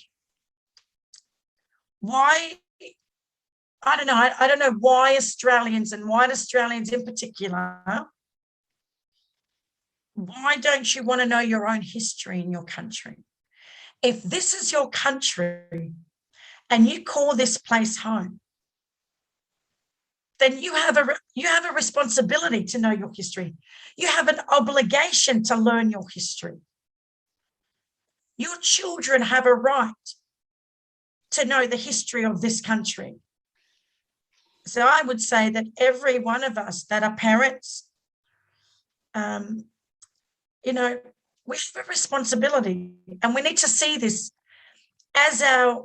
I don't know. I don't know why Australians, and white Australians in particular, why don't you want to know your own history in your country? If this is your country and you call this place home, then you have a responsibility to know your history. You have an obligation to learn your history. Your children have a right to know the history of this country. So I would say that every one of us that are parents, you know, we have a responsibility, and we need to see this as a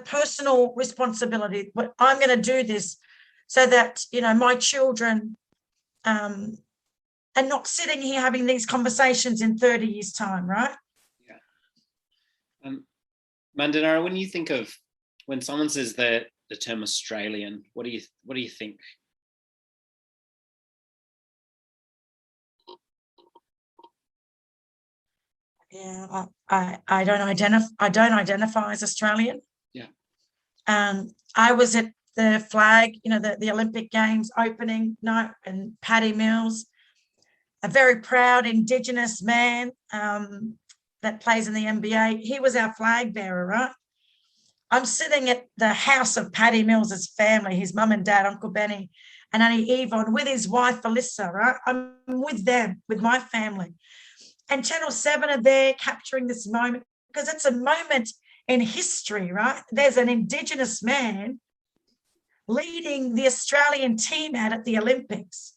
personal responsibility. But I'm going to do this so that, you know, my children are not sitting here having these conversations in 30 years' time, right? Yeah. Mundanara, when you think of, when someone says the term Australian, what do you think? Yeah, I don't identify as Australian. Yeah. I was at the flag, you know, the Olympic Games opening night, and Paddy Mills, a very proud Indigenous man that plays in the NBA. He was our flag bearer, right? I'm sitting at the house of Paddy Mills's family, his mum and dad, Uncle Benny and Auntie Yvonne, with his wife Alyssa, right? I'm with them, with my family. And Channel 7 are there capturing this moment because it's a moment in history, right? There's an Indigenous man leading the Australian team out at the Olympics,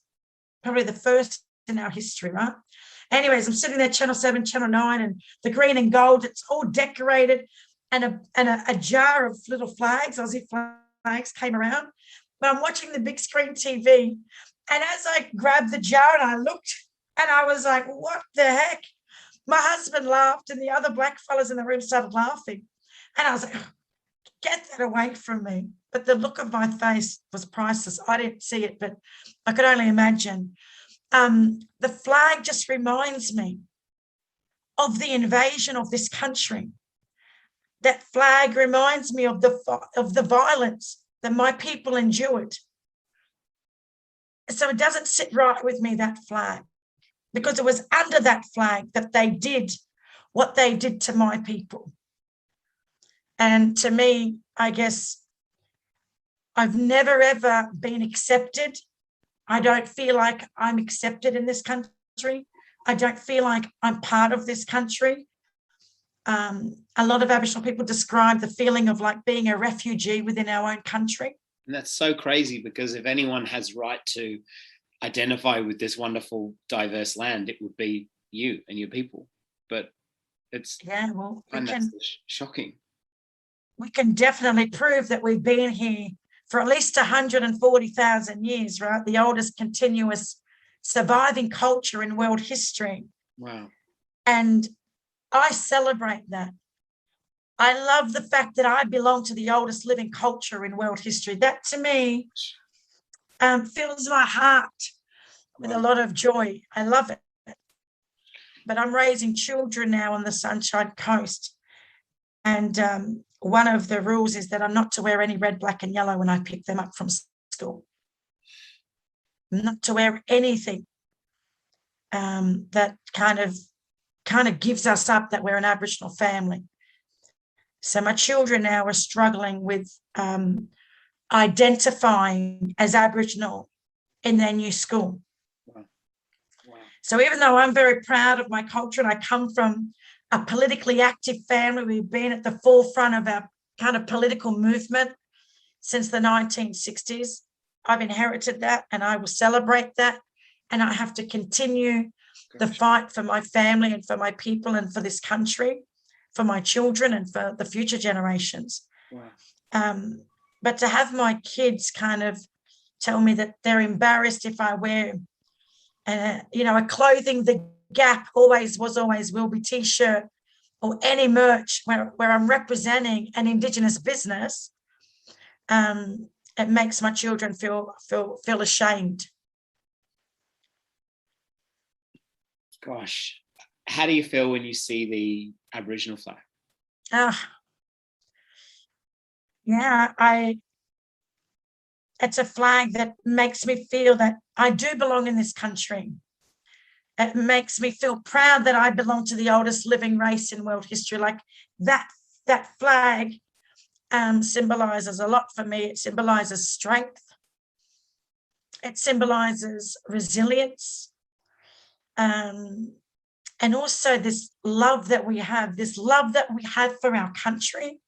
probably the first in our history, right? Anyways, I'm sitting there, Channel 7, Channel 9, and the green and gold, it's all decorated, and a jar of little flags, Aussie flags, came around. But I'm watching the big screen TV, and as I grabbed the jar and I looked, and I was like, what the heck? My husband laughed and the other black fellas in the room started laughing. And I was like, oh, get that away from me. But the look of my face was priceless. I didn't see it, but I could only imagine. The flag just reminds me of the invasion of this country. That flag reminds me of the violence that my people endured. So it doesn't sit right with me, that flag, because it was under that flag that they did what they did to my people. And to me, I guess I've never, ever been accepted. I don't feel like I'm accepted in this country. I don't feel like I'm part of this country. A lot of Aboriginal people describe the feeling of like being a refugee within our own country. And that's so crazy, because if anyone has right to identify with this wonderful, diverse land, it would be you and your people. But it's shocking. We can definitely prove that we've been here for at least 140,000 years, right? The oldest continuous surviving culture in world history. Wow. And I celebrate that. I love the fact that I belong to the oldest living culture in world history. That to me fills my heart with a lot of joy. I love it. But I'm raising children now on the Sunshine Coast. And one of the rules is that I'm not to wear any red, black and yellow when I pick them up from school. I'm not to wear anything that kind of gives us up that we're an Aboriginal family. So my children now are struggling with identifying as Aboriginal in their new school. Wow. Wow. So even though I'm very proud of my culture and I come from a politically active family, we've been at the forefront of our kind of political movement since the 1960s. I've inherited that and I will celebrate that. And I have to continue the fight for my family and for my people and for this country, for my children and for the future generations. Wow. But to have my kids kind of tell me that they're embarrassed if I wear, a clothing, the Gap always was, always will be T-shirt or any merch where I'm representing an Indigenous business, it makes my children feel ashamed. Gosh, how do you feel when you see the Aboriginal flag? It's a flag that makes me feel that I do belong in this country. It makes me feel proud that I belong to the oldest living race in world history. Like that flag symbolizes a lot for me. It symbolizes strength. It symbolizes resilience. And also this love that we have for our country,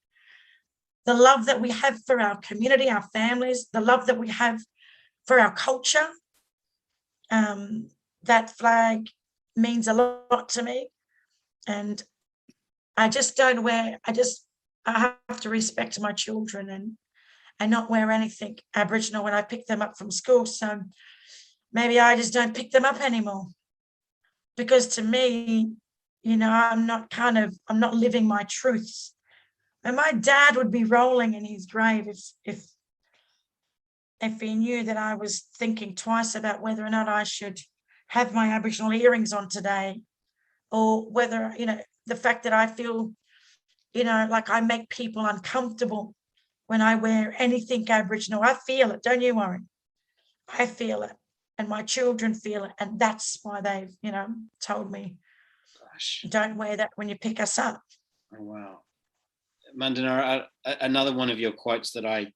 the love that we have for our community, our families, the love that we have for our culture. That flag means a lot to me. And I just don't wear, I have to respect my children and not wear anything Aboriginal when I pick them up from school. So maybe I just don't pick them up anymore. Because to me, I'm not living my truths. And my dad would be rolling in his grave if he knew that I was thinking twice about whether or not I should have my Aboriginal earrings on today, or whether, the fact that I feel, like I make people uncomfortable when I wear anything Aboriginal. I feel it, don't you worry. I feel it. And my children feel it. And that's why they've, told me, gosh, don't wear that when you pick us up. Oh, wow. Mundanara, another one of your quotes that I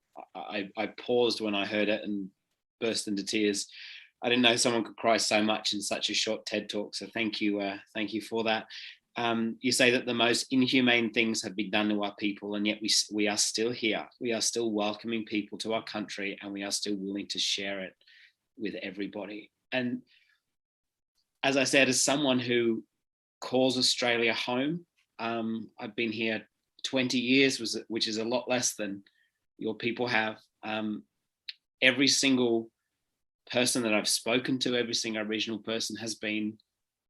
paused when I heard it and burst into tears. I didn't know someone could cry so much in such a short TED talk. So thank you for that. You say that the most inhumane things have been done to our people, and yet we are still here. We are still welcoming people to our country, and we are still willing to share it with everybody. And as I said, as someone who calls Australia home, I've been here 20 years, which is a lot less than your people have. Every single person that I've spoken to, every single Aboriginal person has been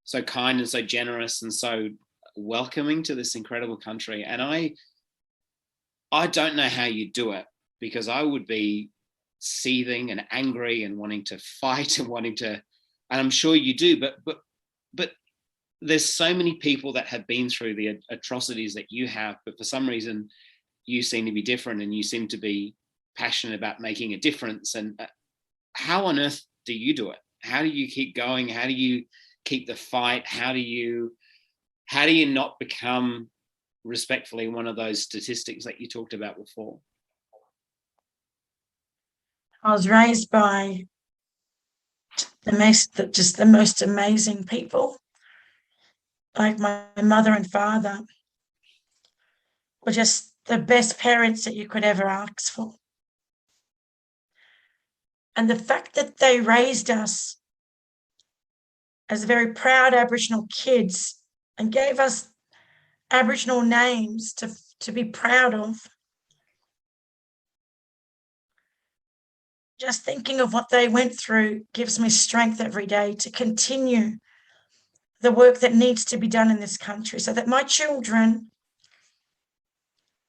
so kind and so generous and so welcoming to this incredible country. And I don't know how you do it, because I would be seething and angry and wanting to fight and and I'm sure you do, but there's so many people that have been through the atrocities that you have, but for some reason you seem to be different, and you seem to be passionate about making a difference. And how on earth do you do it? How do you keep going? How do you keep the fight? How do you not become, respectfully, one of those statistics that you talked about before? I was raised by the most amazing people. Like my mother and father were just the best parents that you could ever ask for. And the fact that they raised us as very proud Aboriginal kids and gave us Aboriginal names to be proud of, just thinking of what they went through gives me strength every day to continue the work that needs to be done in this country, so that my children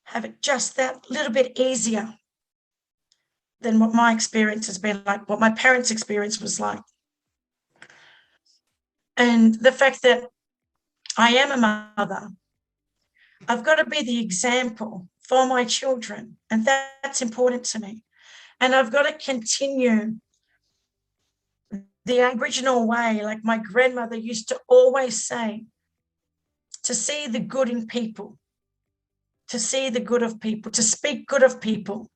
have it just that little bit easier than what my experience has been like, what my parents' experience was like. And the fact that I am a mother, I've got to be the example for my children, and that's important to me. And I've got to continue the Aboriginal way, like my grandmother used to always say, to see the good in people, to see the good of people, to speak good of people.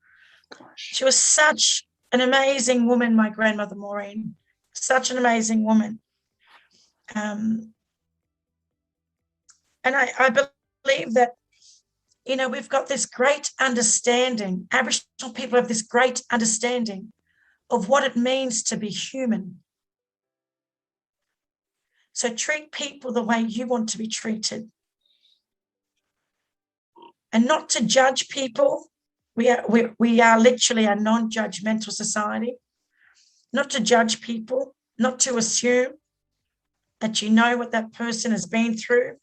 Gosh. She was such an amazing woman, my grandmother Maureen, such an amazing woman. And I believe that, you know, we've got this great understanding, Aboriginal people have this great understanding of what it means to be human. So treat people the way you want to be treated. And not to judge people. We are literally a non-judgmental society. Not to judge people, not to assume that you know what that person has been through,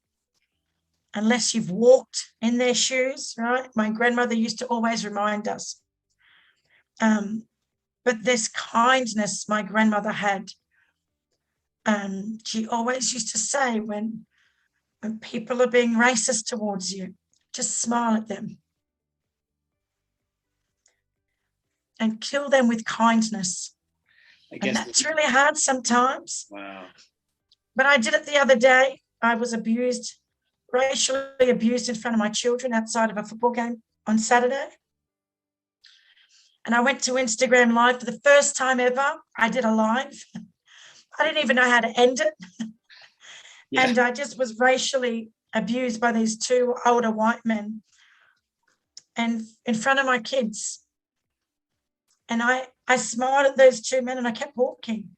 unless you've walked in their shoes, right? My grandmother used to always remind us. But this kindness my grandmother had, she always used to say, when people are being racist towards you, just smile at them and kill them with kindness. And that's really hard sometimes. Wow. But I did it the other day. I was abused, racially abused in front of my children outside of a football game on Saturday. And I went to Instagram Live for the first time ever. I did a live. I didn't even know how to end it. Yeah. And I just was racially abused by these two older white men, and in front of my kids. And I smiled at those two men and I kept walking.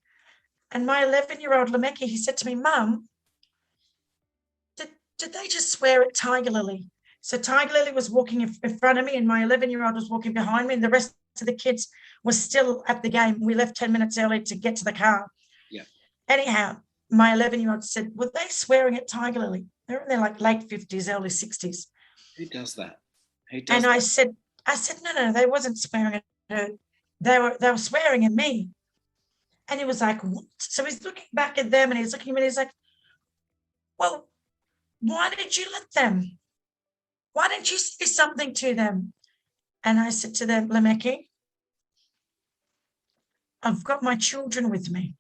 And my 11-year-old Lameki, he said to me, Mum, did they just swear at Tiger Lily? So Tiger Lily was walking in front of me and my 11-year-old was walking behind me, and the rest of the kids were still at the game. We left 10 minutes early to get to the car. Yeah. Anyhow, my 11-year-old said, were they swearing at Tiger Lily? They're in their like late 50s, early 60s. Who does that? And I said, no, they wasn't swearing at her. They were swearing at me. And he was like, what? So he's looking back at them and he's looking at me and he's like, well, why did you let them? Why didn't you say something to them? And I said to them, Lameki, I've got my children with me.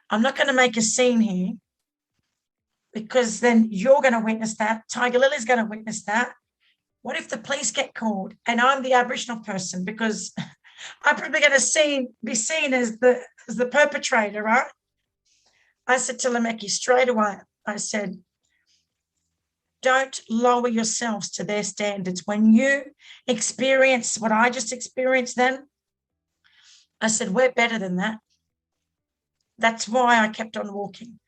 I'm not going to make a scene here, because then you're going to witness that. Tiger Lily's going to witness that. What if the police get called and I'm the Aboriginal person, because I'm probably going to be seen as the perpetrator, right? I said to Lameki straight away, I said, don't lower yourselves to their standards. When you experience what I just experienced then, I said, we're better than that. That's why I kept on walking.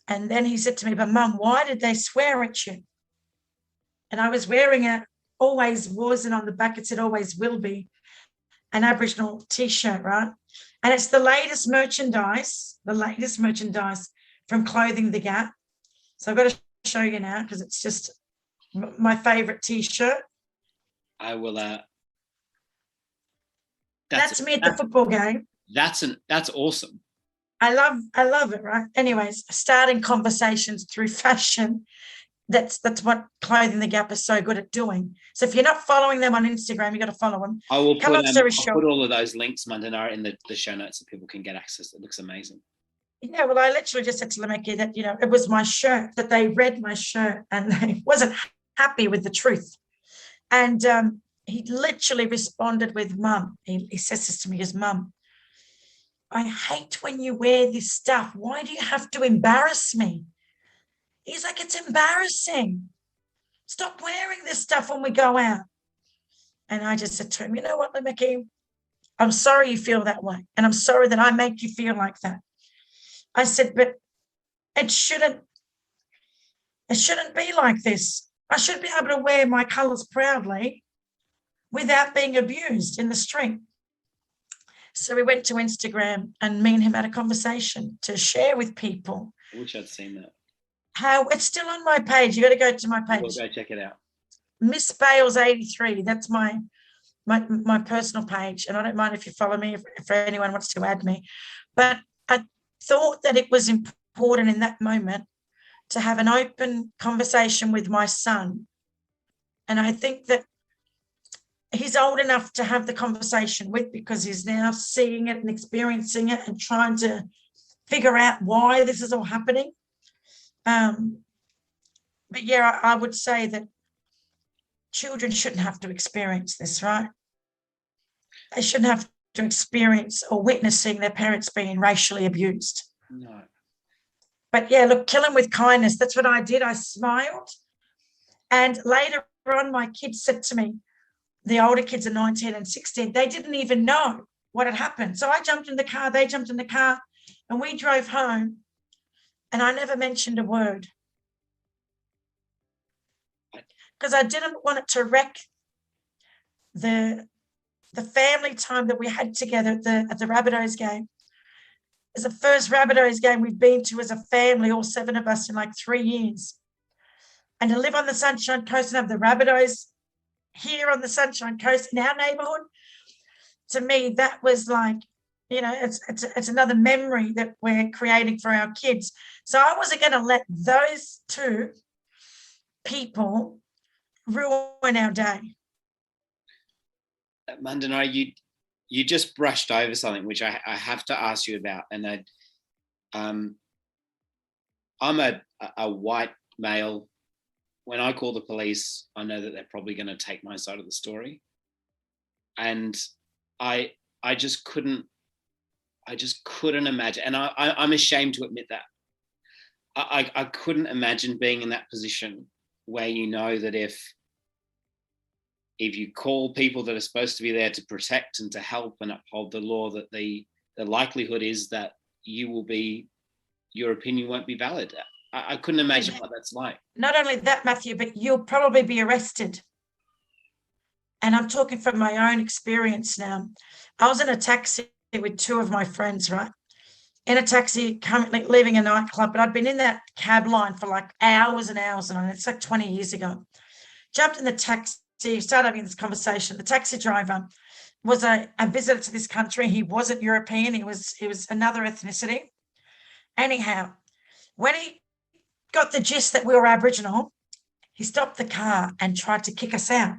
And then he said to me, but Mum, why did they swear at you? And I was wearing always was, and on the back it said always will be, an Aboriginal T-shirt, right? And it's the latest merchandise from Clothing the Gap. So I've got to show you now because it's just my favourite T-shirt. I will. That's me at the football game. That's awesome. I love it, right? Anyways, starting conversations through fashion. That's what Clothing the Gap is so good at doing. So if you're not following them on Instagram, you got to follow them. I will put all of those links, Mundanara, in the show notes so people can get access. It looks amazing. Yeah, well, I literally just said to Lameki that, it was my shirt, that they read my shirt and they wasn't happy with the truth. And he literally responded with, Mum. He says this to me as Mum, I hate when you wear this stuff. Why do you have to embarrass me? He's like, it's embarrassing. Stop wearing this stuff when we go out. And I just said to him, you know what, Lameki? I'm sorry you feel that way. And I'm sorry that I make you feel like that. I said, but it shouldn't be like this. I should be able to wear my colours proudly without being abused in the street. So we went to Instagram and me and him had a conversation to share with people. I wish I'd seen that. How it's still on my page. You got to go to my page. We'll go check it out. Miss Bayles 83. That's my personal page. And I don't mind if you follow me, if anyone wants to add me. But I thought that it was important in that moment to have an open conversation with my son. And I think that he's old enough to have the conversation with because he's now seeing it and experiencing it and trying to figure out why this is all happening. But yeah, I would say that children shouldn't have to experience this, right? They shouldn't have to experience or witnessing their parents being racially abused. No. But yeah, look, kill them with kindness. That's what I did. I smiled. And later on, my kids said to me, the older kids are 19 and 16, they didn't even know what had happened. So I jumped in the car, they jumped in the car, and we drove home. And I never mentioned a word because I didn't want it to wreck the family time that we had together at the Rabbitohs game. It's the first Rabbitohs game we've been to as a family, all 7 of us, in like 3 years. And to live on the Sunshine Coast and have the Rabbitohs here on the Sunshine Coast in our neighbourhood, to me, that was like, it's another memory that we're creating for our kids. So I wasn't going to let those two people ruin our day. Mundanara, you just brushed over something which I have to ask you about. And I'm a white male. When I call the police, I know that they're probably going to take my side of the story. And I just couldn't imagine, and I'm ashamed to admit that. I couldn't imagine being in that position where you know that if you call people that are supposed to be there to protect and to help and uphold the law, that the likelihood is that your opinion won't be valid. I couldn't imagine what that's like. Not only that, Matthew, but you'll probably be arrested. And I'm talking from my own experience now. I was in a taxi with 2 of my friends, right? In a taxi, currently leaving a nightclub, but I'd been in that cab line for like hours and hours, and it's like 20 years ago. Jumped in the taxi, started having this conversation. The taxi driver was a visitor to this country. He wasn't European. He was another ethnicity. Anyhow, when he got the gist that we were Aboriginal, he stopped the car and tried to kick us out.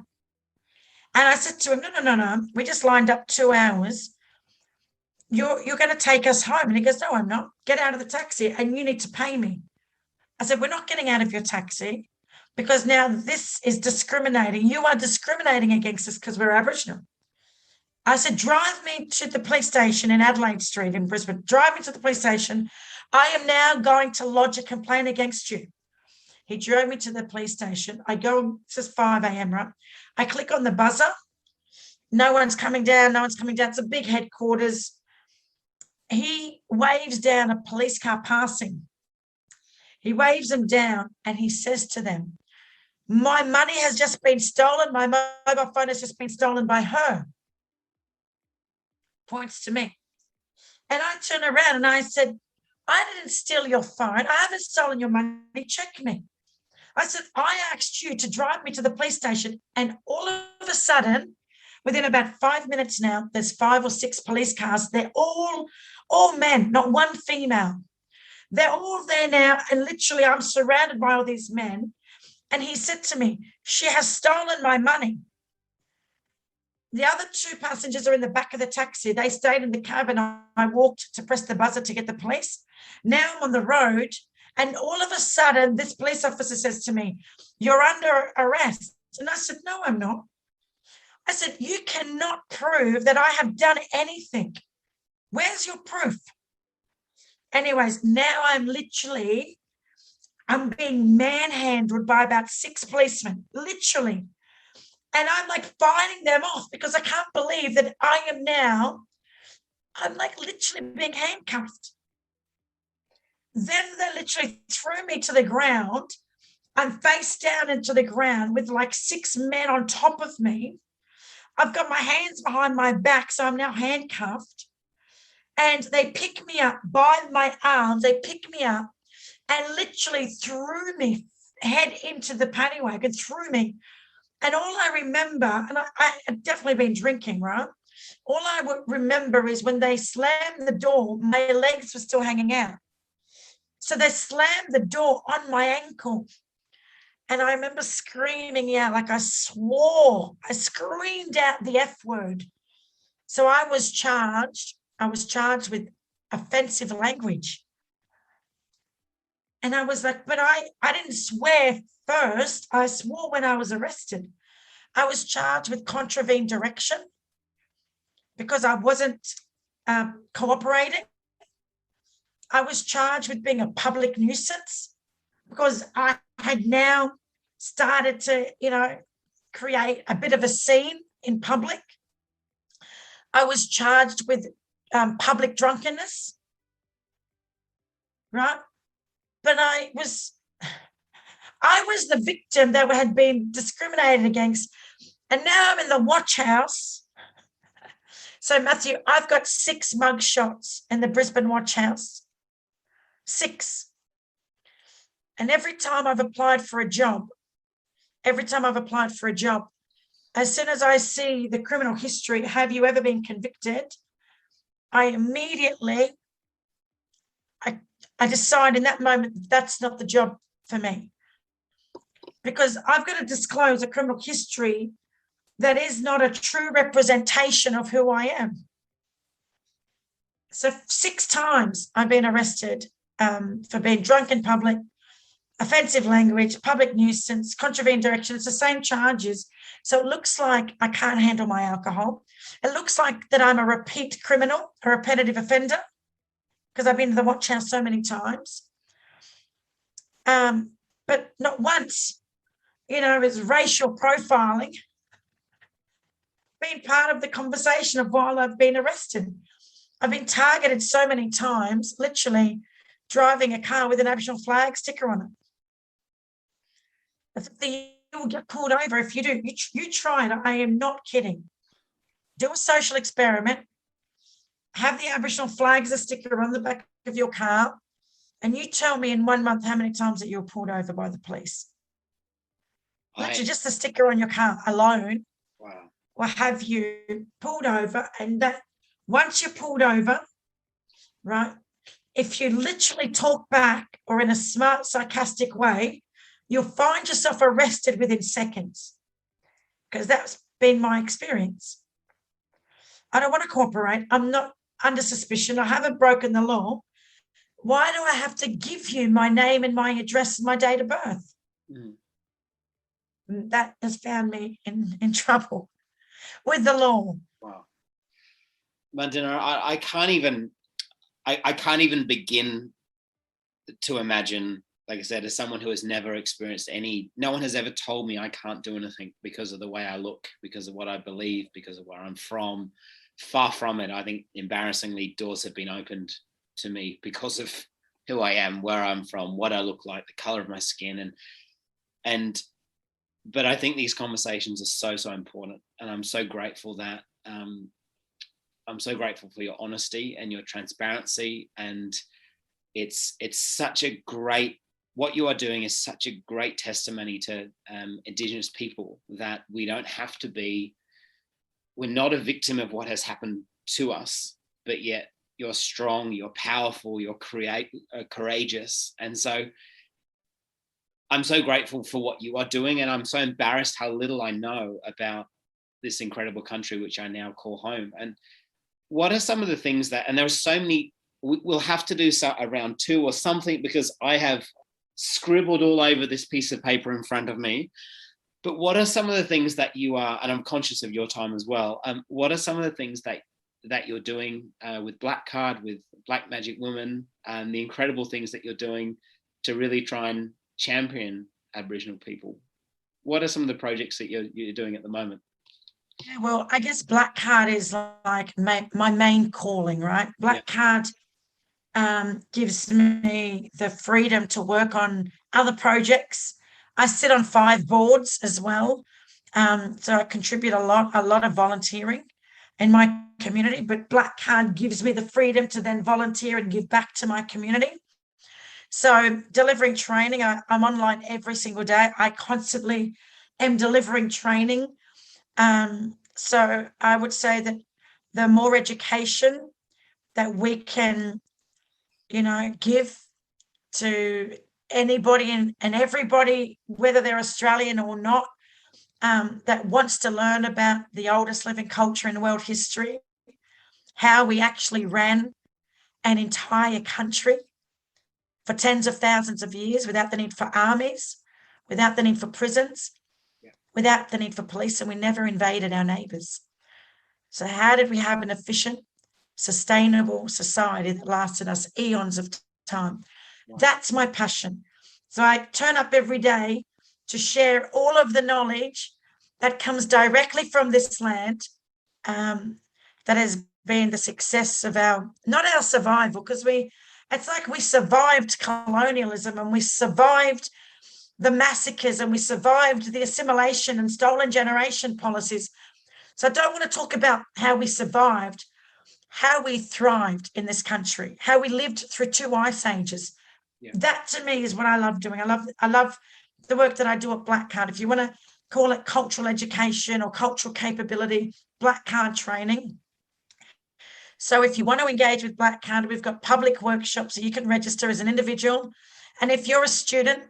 And I said to him, no. We just lined up 2 hours. You're going to take us home. And he goes, no, I'm not. Get out of the taxi and you need to pay me. I said, we're not getting out of your taxi because now this is discriminating. You are discriminating against us because we're Aboriginal. I said, drive me to the police station in Adelaide Street in Brisbane. Drive me to the police station. I am now going to lodge a complaint against you. He drove me to the police station. I go, it's just 5 a.m., right? I click on the buzzer. No one's coming down. It's a big headquarters. He waves down a police car passing. He waves them down and he says to them, my money has just been stolen. My mobile phone has just been stolen by her. Points to me. And I turn around and I said, I didn't steal your phone. I haven't stolen your money. Check me. I said, I asked you to drive me to the police station. And all of a sudden, within about 5 minutes now, there's 5 or 6 police cars. They're all men, not one female. They're all there now. And literally, I'm surrounded by all these men. And he said to me, she has stolen my money. The other 2 passengers are in the back of the taxi. They stayed in the cab and I walked to press the buzzer to get the police. Now I'm on the road and all of a sudden this police officer says to me, you're under arrest. And I said, no, I'm not. I said, you cannot prove that I have done anything. Where's your proof? Anyways, now I'm being manhandled by about 6 policemen, literally. And I'm like fighting them off because I can't believe that I'm like literally being handcuffed. Then they literally threw me to the ground. I'm face down into the ground with like 6 men on top of me. I've got my hands behind my back, so I'm now handcuffed. And they pick me up by my arms. They pick me up and literally threw me head into the paddy wagon, threw me. And all I remember, and I had definitely been drinking, right? All I would remember is when they slammed the door, my legs were still hanging out. So they slammed the door on my ankle. And I remember screaming out like I swore. I screamed out the F word. So I was charged with offensive language. And I was like, but I didn't swear first. I swore when I was arrested. I was charged with contravened direction because I wasn't cooperating. I was charged with being a public nuisance because I had now started to, create a bit of a scene in public. I was charged with public drunkenness, right? But I was the victim that had been discriminated against. And now I'm in the watch house. So, Matthew, I've got 6 mug shots in the Brisbane watch house. 6. And every time I've applied for a job, as soon as I see the criminal history, have you ever been convicted? I immediately, I decide in that moment that's not the job for me. Because I've got to disclose a criminal history that is not a true representation of who I am. So 6 times I've been arrested for being drunk in public, offensive language, public nuisance, contravened direction. It's the same charges. So it looks like I can't handle my alcohol. It looks like that I'm a repeat criminal, a repetitive offender, because I've been to the watch house so many times. But not once, is racial profiling been part of the conversation of while I've been arrested. I've been targeted so many times, literally driving a car with an Aboriginal flag sticker on it. You will get pulled over if you do. You try it. I am not kidding. Do a social experiment. Have the Aboriginal flag as a sticker on the back of your car, and you tell me in 1 month how many times that you were pulled over by the police. Literally just the sticker on your car alone. Wow. Will have you pulled over, and that once you're pulled over, right, if you literally talk back or in a smart, sarcastic way, you'll find yourself arrested within seconds, because that's been my experience. I don't want to cooperate. I'm not under suspicion. I haven't broken the law. Why do I have to give you my name and my address and my date of birth? Mm. That has found me in trouble with the law. Wow. Mundanara, I can't even begin to imagine, like I said, as someone who has never experienced no one has ever told me I can't do anything because of the way I look, because of what I believe, because of where I'm from. Far from it. I think embarrassingly doors have been opened to me because of who I am, where I'm from, what I look like, the color of my skin. But I think these conversations are so important, and I'm so grateful that I'm so grateful for your honesty and your transparency, and it's such a great, what you are doing is such a great testimony to Indigenous people, that we don't have to be, we're not a victim of what has happened to us, but yet you're strong, you're powerful, you're courageous. And so I'm so grateful for what you are doing, and I'm so embarrassed how little I know about this incredible country, which I now call home. And what are some of the things that, and there are so many, we'll have to do a round 2 or something, because I have scribbled all over this piece of paper in front of me. But what are some of the things that you are, and I'm conscious of your time as well, what are some of the things that you're doing with BlackCard, with Black Magic Woman, and the incredible things that you're doing to really try and champion Aboriginal people? What are some of the projects that you're doing at the moment? Yeah, well, I guess BlackCard is like my main calling, right? BlackCard gives me the freedom to work on other projects. I sit on 5 boards as well, so I contribute a lot of volunteering in my community. But BlackCard gives me the freedom to then volunteer and give back to my community. So delivering training, I'm online every single day. I constantly am delivering training. So I would say that the more education that we can, give to anybody and everybody, whether they're Australian or not, that wants to learn about the oldest living culture in world history, how we actually ran an entire country for tens of thousands of years without the need for armies, without the need for prisons, without the need for police, and we never invaded our neighbours. So how did we have an efficient, sustainable society that lasted us eons of time? Wow. That's my passion. So I turn up every day to share all of the knowledge that comes directly from this land, that has been the success of not our survival, because it's like we survived colonialism, and we survived the massacres, and we survived the assimilation and stolen generation policies. So I don't want to talk about how we survived, how we thrived in this country, how we lived through 2 ice ages. Yeah. That to me is what I love doing. I love the work that I do at BlackCard. If you want to call it cultural education or cultural capability, BlackCard training. So if you want to engage with BlackCard, we've got public workshops so you can register as an individual. And if you're a student,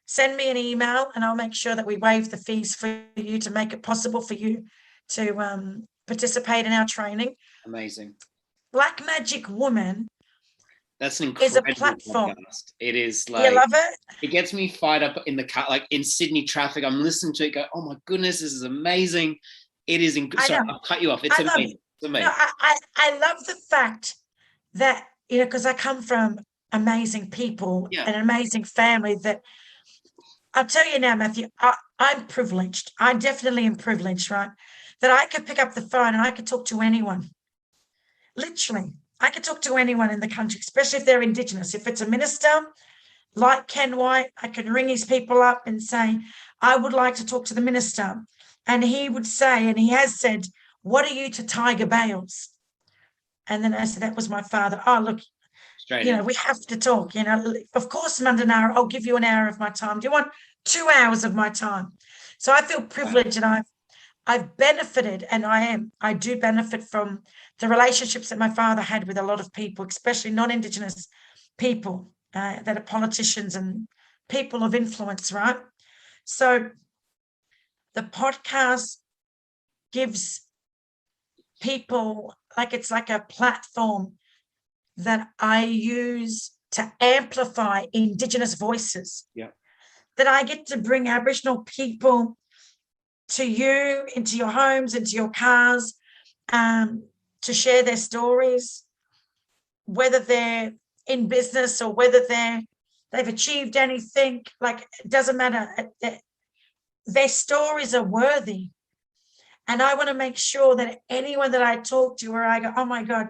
send me an email and I'll make sure that we waive the fees for you to make it possible for you to participate in our training. Amazing. Black Magic Woman. That's an incredible platform. Podcast. It is like, you love it? It gets me fired up in the car, like in Sydney traffic. I'm listening to it, go, oh my goodness, this is amazing. It is. Sorry, I'll cut you off. It's amazing. It's amazing. No, I love the fact that, because I come from amazing people and an amazing family, that I'll tell you now, Matthew, I'm privileged. I definitely am privileged, right? That I could pick up the phone and I could talk to anyone. Literally, I could talk to anyone in the country, especially if they're Indigenous. If it's a minister like Ken White, I can ring his people up and say, I would like to talk to the minister. And he would say, and he has said, what are you to Tiger Bayles? And then I said, that was my father. Oh, look, we have to talk. Of course, Mundanara, I'll give you an hour of my time. Do you want 2 hours of my time? So I feel privileged, and I've benefited, and I do benefit from the relationships that my father had with a lot of people, especially non-Indigenous people that are politicians and people of influence, right? So the podcast gives people, it's like a platform that I use to amplify Indigenous voices. Yeah. That I get to bring Aboriginal people to you, into your homes, into your cars, to share their stories, whether they're in business or whether they've achieved anything, it doesn't matter. Their stories are worthy. And I want to make sure that anyone that I talk to, where I go, oh my God,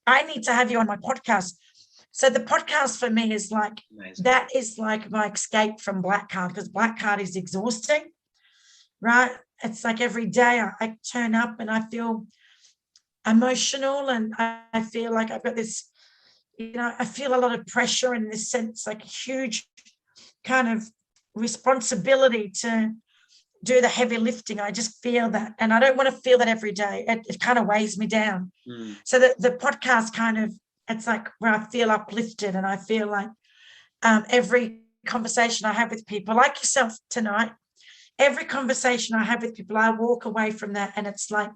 I need to have you on my podcast. So the podcast for me is amazing. That is like my escape from BlackCard, because BlackCard is exhausting, right? It's like every day I turn up and I feel emotional, and I feel like I've got this, I feel a lot of pressure in this sense, like a huge kind of responsibility to do the heavy lifting. I just feel that, and I don't want to feel that every day. It kind of weighs me down. So the podcast kind of, it's like where I feel uplifted, and I feel like every conversation I have with people like yourself tonight, every conversation I have with people, I walk away from that and it's like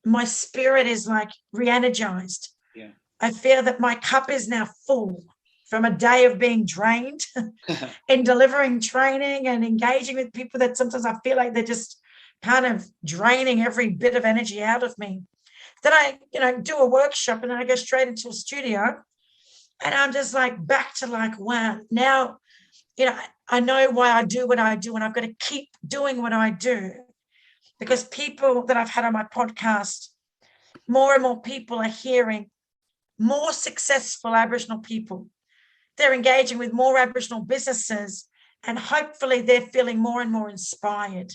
my spirit is like re-energized. Yeah. I feel that my cup is now full from a day of being drained in delivering training and engaging with people that sometimes I feel like they're just kind of draining every bit of energy out of me. Then I, do a workshop and then I go straight into a studio and I'm just like back to like, wow, now, I know why I do what I do and I've got to keep doing what I do, because people that I've had on my podcast, more and more people are hearing more successful Aboriginal people. They're engaging with more Aboriginal businesses, and hopefully they're feeling more and more inspired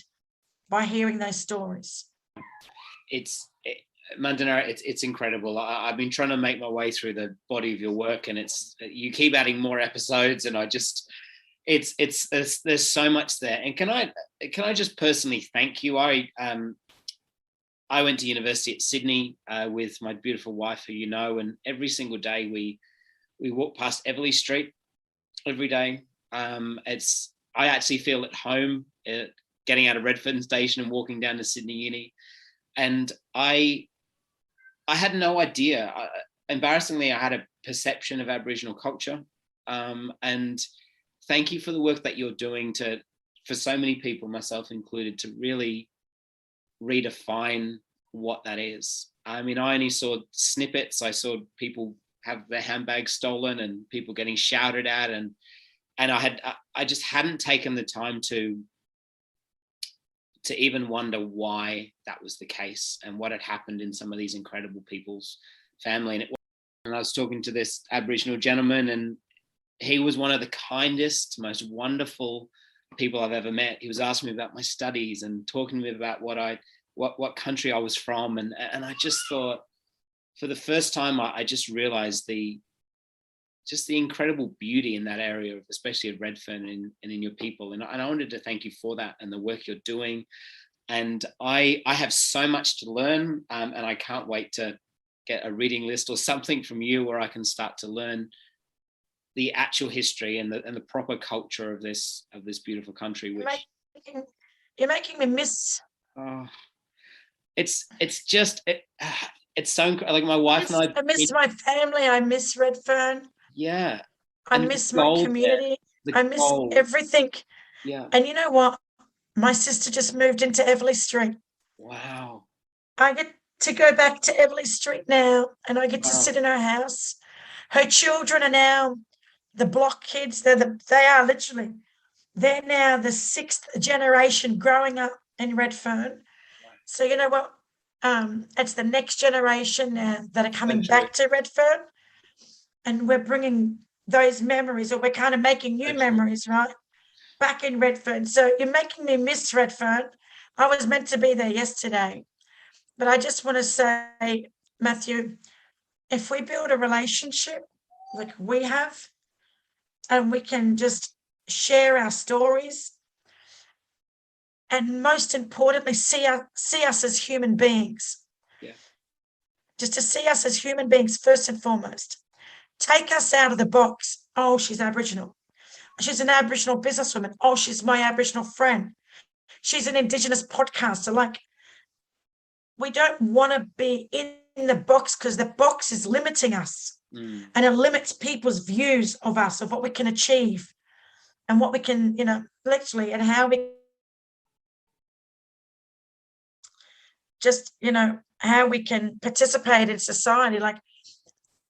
by hearing those stories. Mundanara, it's incredible. I've been trying to make my way through the body of your work, and you keep adding more episodes, and there's so much there. And can I just personally thank you? I went to university at Sydney with my beautiful wife, who and every single day we walk past Everleigh Street every day. I actually feel at home getting out of Redfern Station and walking down to Sydney Uni. And I had no idea. Embarrassingly, I had a perception of Aboriginal culture. And thank you for the work that you're doing for so many people, myself included, to really redefine what that is. I mean, I only saw snippets. I saw people have their handbags stolen and people getting shouted at, and I just hadn't taken the time to even wonder why that was the case and what had happened in some of these incredible people's family. And I was talking to this Aboriginal gentleman, and he was one of the kindest, most wonderful people I've ever met. He was asking me about my studies and talking to me about what country I was from, and I just thought, for the first time, I just realized the incredible beauty in that area, especially at Redfern and in your people. And I wanted to thank you for that and the work you're doing. And I have so much to learn, and I can't wait to get a reading list or something from you where I can start to learn the actual history and the proper culture of this beautiful country. You're making me miss. Oh, it's so like my wife and I miss my family. I miss Redfern. Yeah. I miss my community. I miss everything. Yeah. And you know what? My sister just moved into Everleigh Street. Wow. I get to go back to Everleigh Street now, and I get to sit in her house. Her children are now the block kids. They're now the 6th generation growing up in Redfern. So you know what? It's the next generation now that are coming back to Redfern, and we're bringing those memories, or we're kind of making new memories, right, back in Redfern. So you're making me miss Redfern. I was meant to be there yesterday, but I just want to say, Matthew, if we build a relationship like we have, and we can just share our stories, and most importantly, see us as human beings. Yeah. Just to see us as human beings first and foremost. Take us out of the box. Oh, she's Aboriginal. She's an Aboriginal businesswoman. Oh, she's my Aboriginal friend. She's an Indigenous podcaster. Like, we don't want to be in the box, because the box is limiting us, and it limits people's views of us, of what we can achieve and what we can, literally, and how we just, how we can participate in society. Like,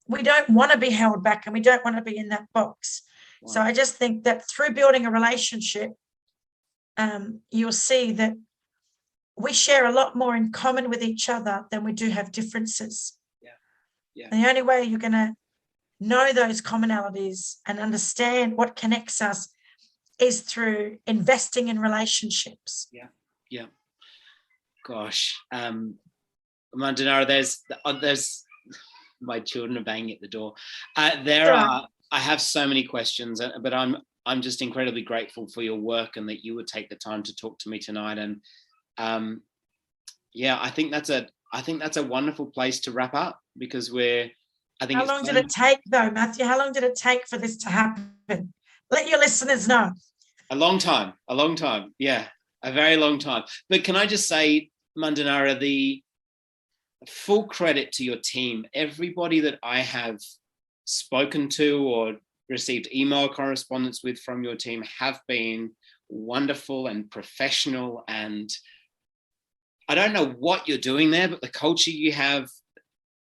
we don't want to be held back, and we don't want to be in that box. Wow. So I just think that through building a relationship, you'll see that we share a lot more in common with each other than we do have differences. Yeah. And the only way you're going to know those commonalities and understand what connects us is through investing in relationships. Yeah. Gosh, Mundanara, there's my children are banging at the door. I have so many questions, but I'm just incredibly grateful for your work and that you would take the time to talk to me tonight. And I think that's a wonderful place to wrap up, because how long did it take though, Matthew? How long did it take for this to happen? Let your listeners know. A long time. Yeah, a very long time. But can I just say, Mundanara, the full credit to your team. Everybody that I have spoken to or received email correspondence with from your team have been wonderful and professional. And I don't know what you're doing there, but the culture you have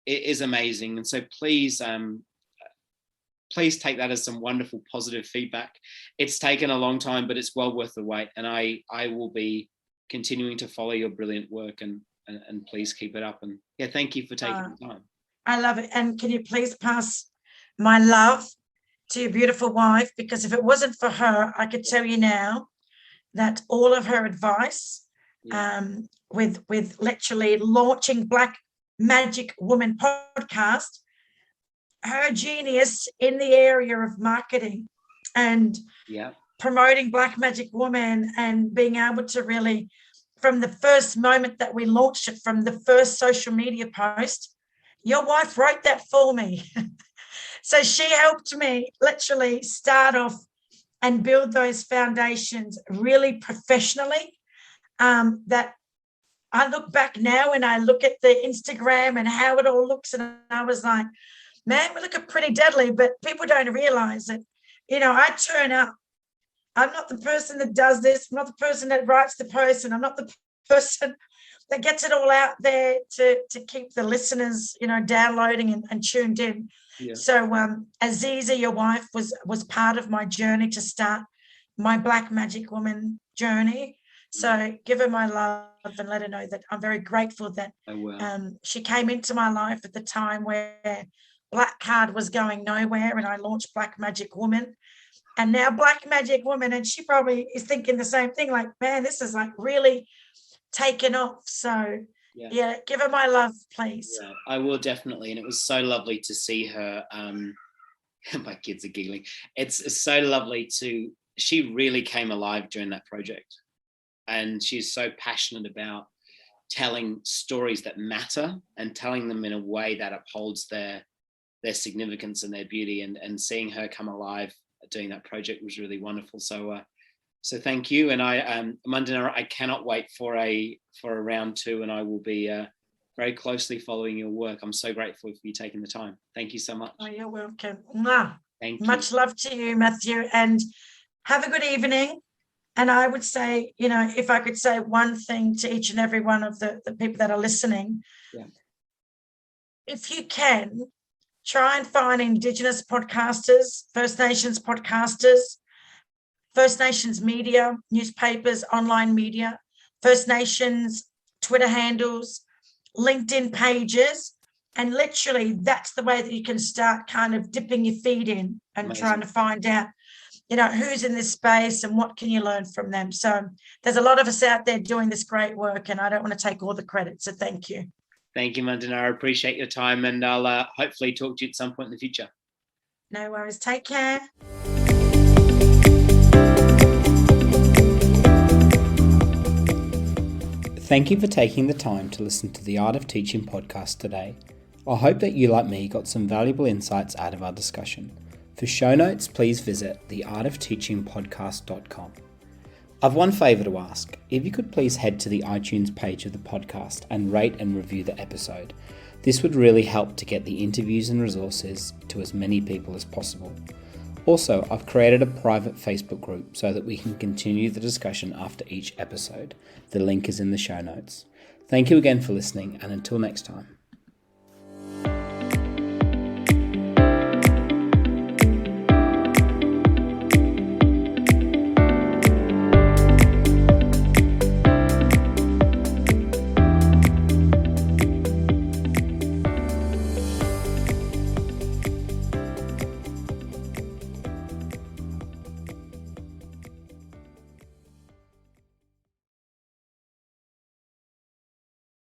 is amazing. And so please take that as some wonderful positive feedback. It's taken a long time, but it's well worth the wait. And I will be continuing to follow your brilliant work, and please keep it up. And thank you for taking the time. I love it. And can you please pass my love to your beautiful wife? Because if it wasn't for her, I could tell you now that all of her advice, with literally launching Black Magic Woman podcast, her genius in the area of marketing and promoting Black Magic Woman, and being able to really, from the first moment that we launched it, from the first social media post, your wife wrote that for me. So she helped me literally start off and build those foundations really professionally, that I look back now and I look at the Instagram and how it all looks, and I was like, man, we look pretty deadly, but people don't realize it. I turn up. I'm not the person that does this. I'm not the person that writes the post, and I'm not the person that gets it all out there to keep the listeners, downloading and tuned in. Yeah. So Aziza, your wife, was part of my journey to start my Black Magic Woman journey. So give her my love and let her know that I'm very grateful that she came into my life at the time where BlackCard was going nowhere, and I launched Black Magic Woman. And now Black Magic Woman, and she probably is thinking the same thing, like, man, this is like really taken off. So give her my love, please. Yeah, I will definitely. And it was so lovely to see her. My kids are giggling. It's so lovely she really came alive during that project. And she's so passionate about telling stories that matter and telling them in a way that upholds their significance and their beauty. And seeing her come alive doing that project was really wonderful. So thank you. And Mundanara, I cannot wait for a round 2, and I will be very closely following your work. I'm so grateful for you taking the time. Thank you so much. Oh, you're welcome. Thank you. Much love to you, Matthew, and have a good evening. And I would say, if I could say one thing to each and every one of the people that are listening, if you can, try and find Indigenous podcasters, First Nations podcasters, First Nations media, newspapers, online media, First Nations Twitter handles, LinkedIn pages, and literally that's the way that you can start kind of dipping your feet in and trying to find out, who's in this space and what can you learn from them. So there's a lot of us out there doing this great work, and I don't want to take all the credit. So thank you. Thank you, Mundanara. I appreciate your time, and I'll hopefully talk to you at some point in the future. No worries. Take care. Thank you for taking the time to listen to the Art of Teaching podcast today. I hope that you, like me, got some valuable insights out of our discussion. For show notes, please visit theartofteachingpodcast.com. I've one favour to ask. If you could please head to the iTunes page of the podcast and rate and review the episode. This would really help to get the interviews and resources to as many people as possible. Also, I've created a private Facebook group so that we can continue the discussion after each episode. The link is in the show notes. Thank you again for listening, and until next time.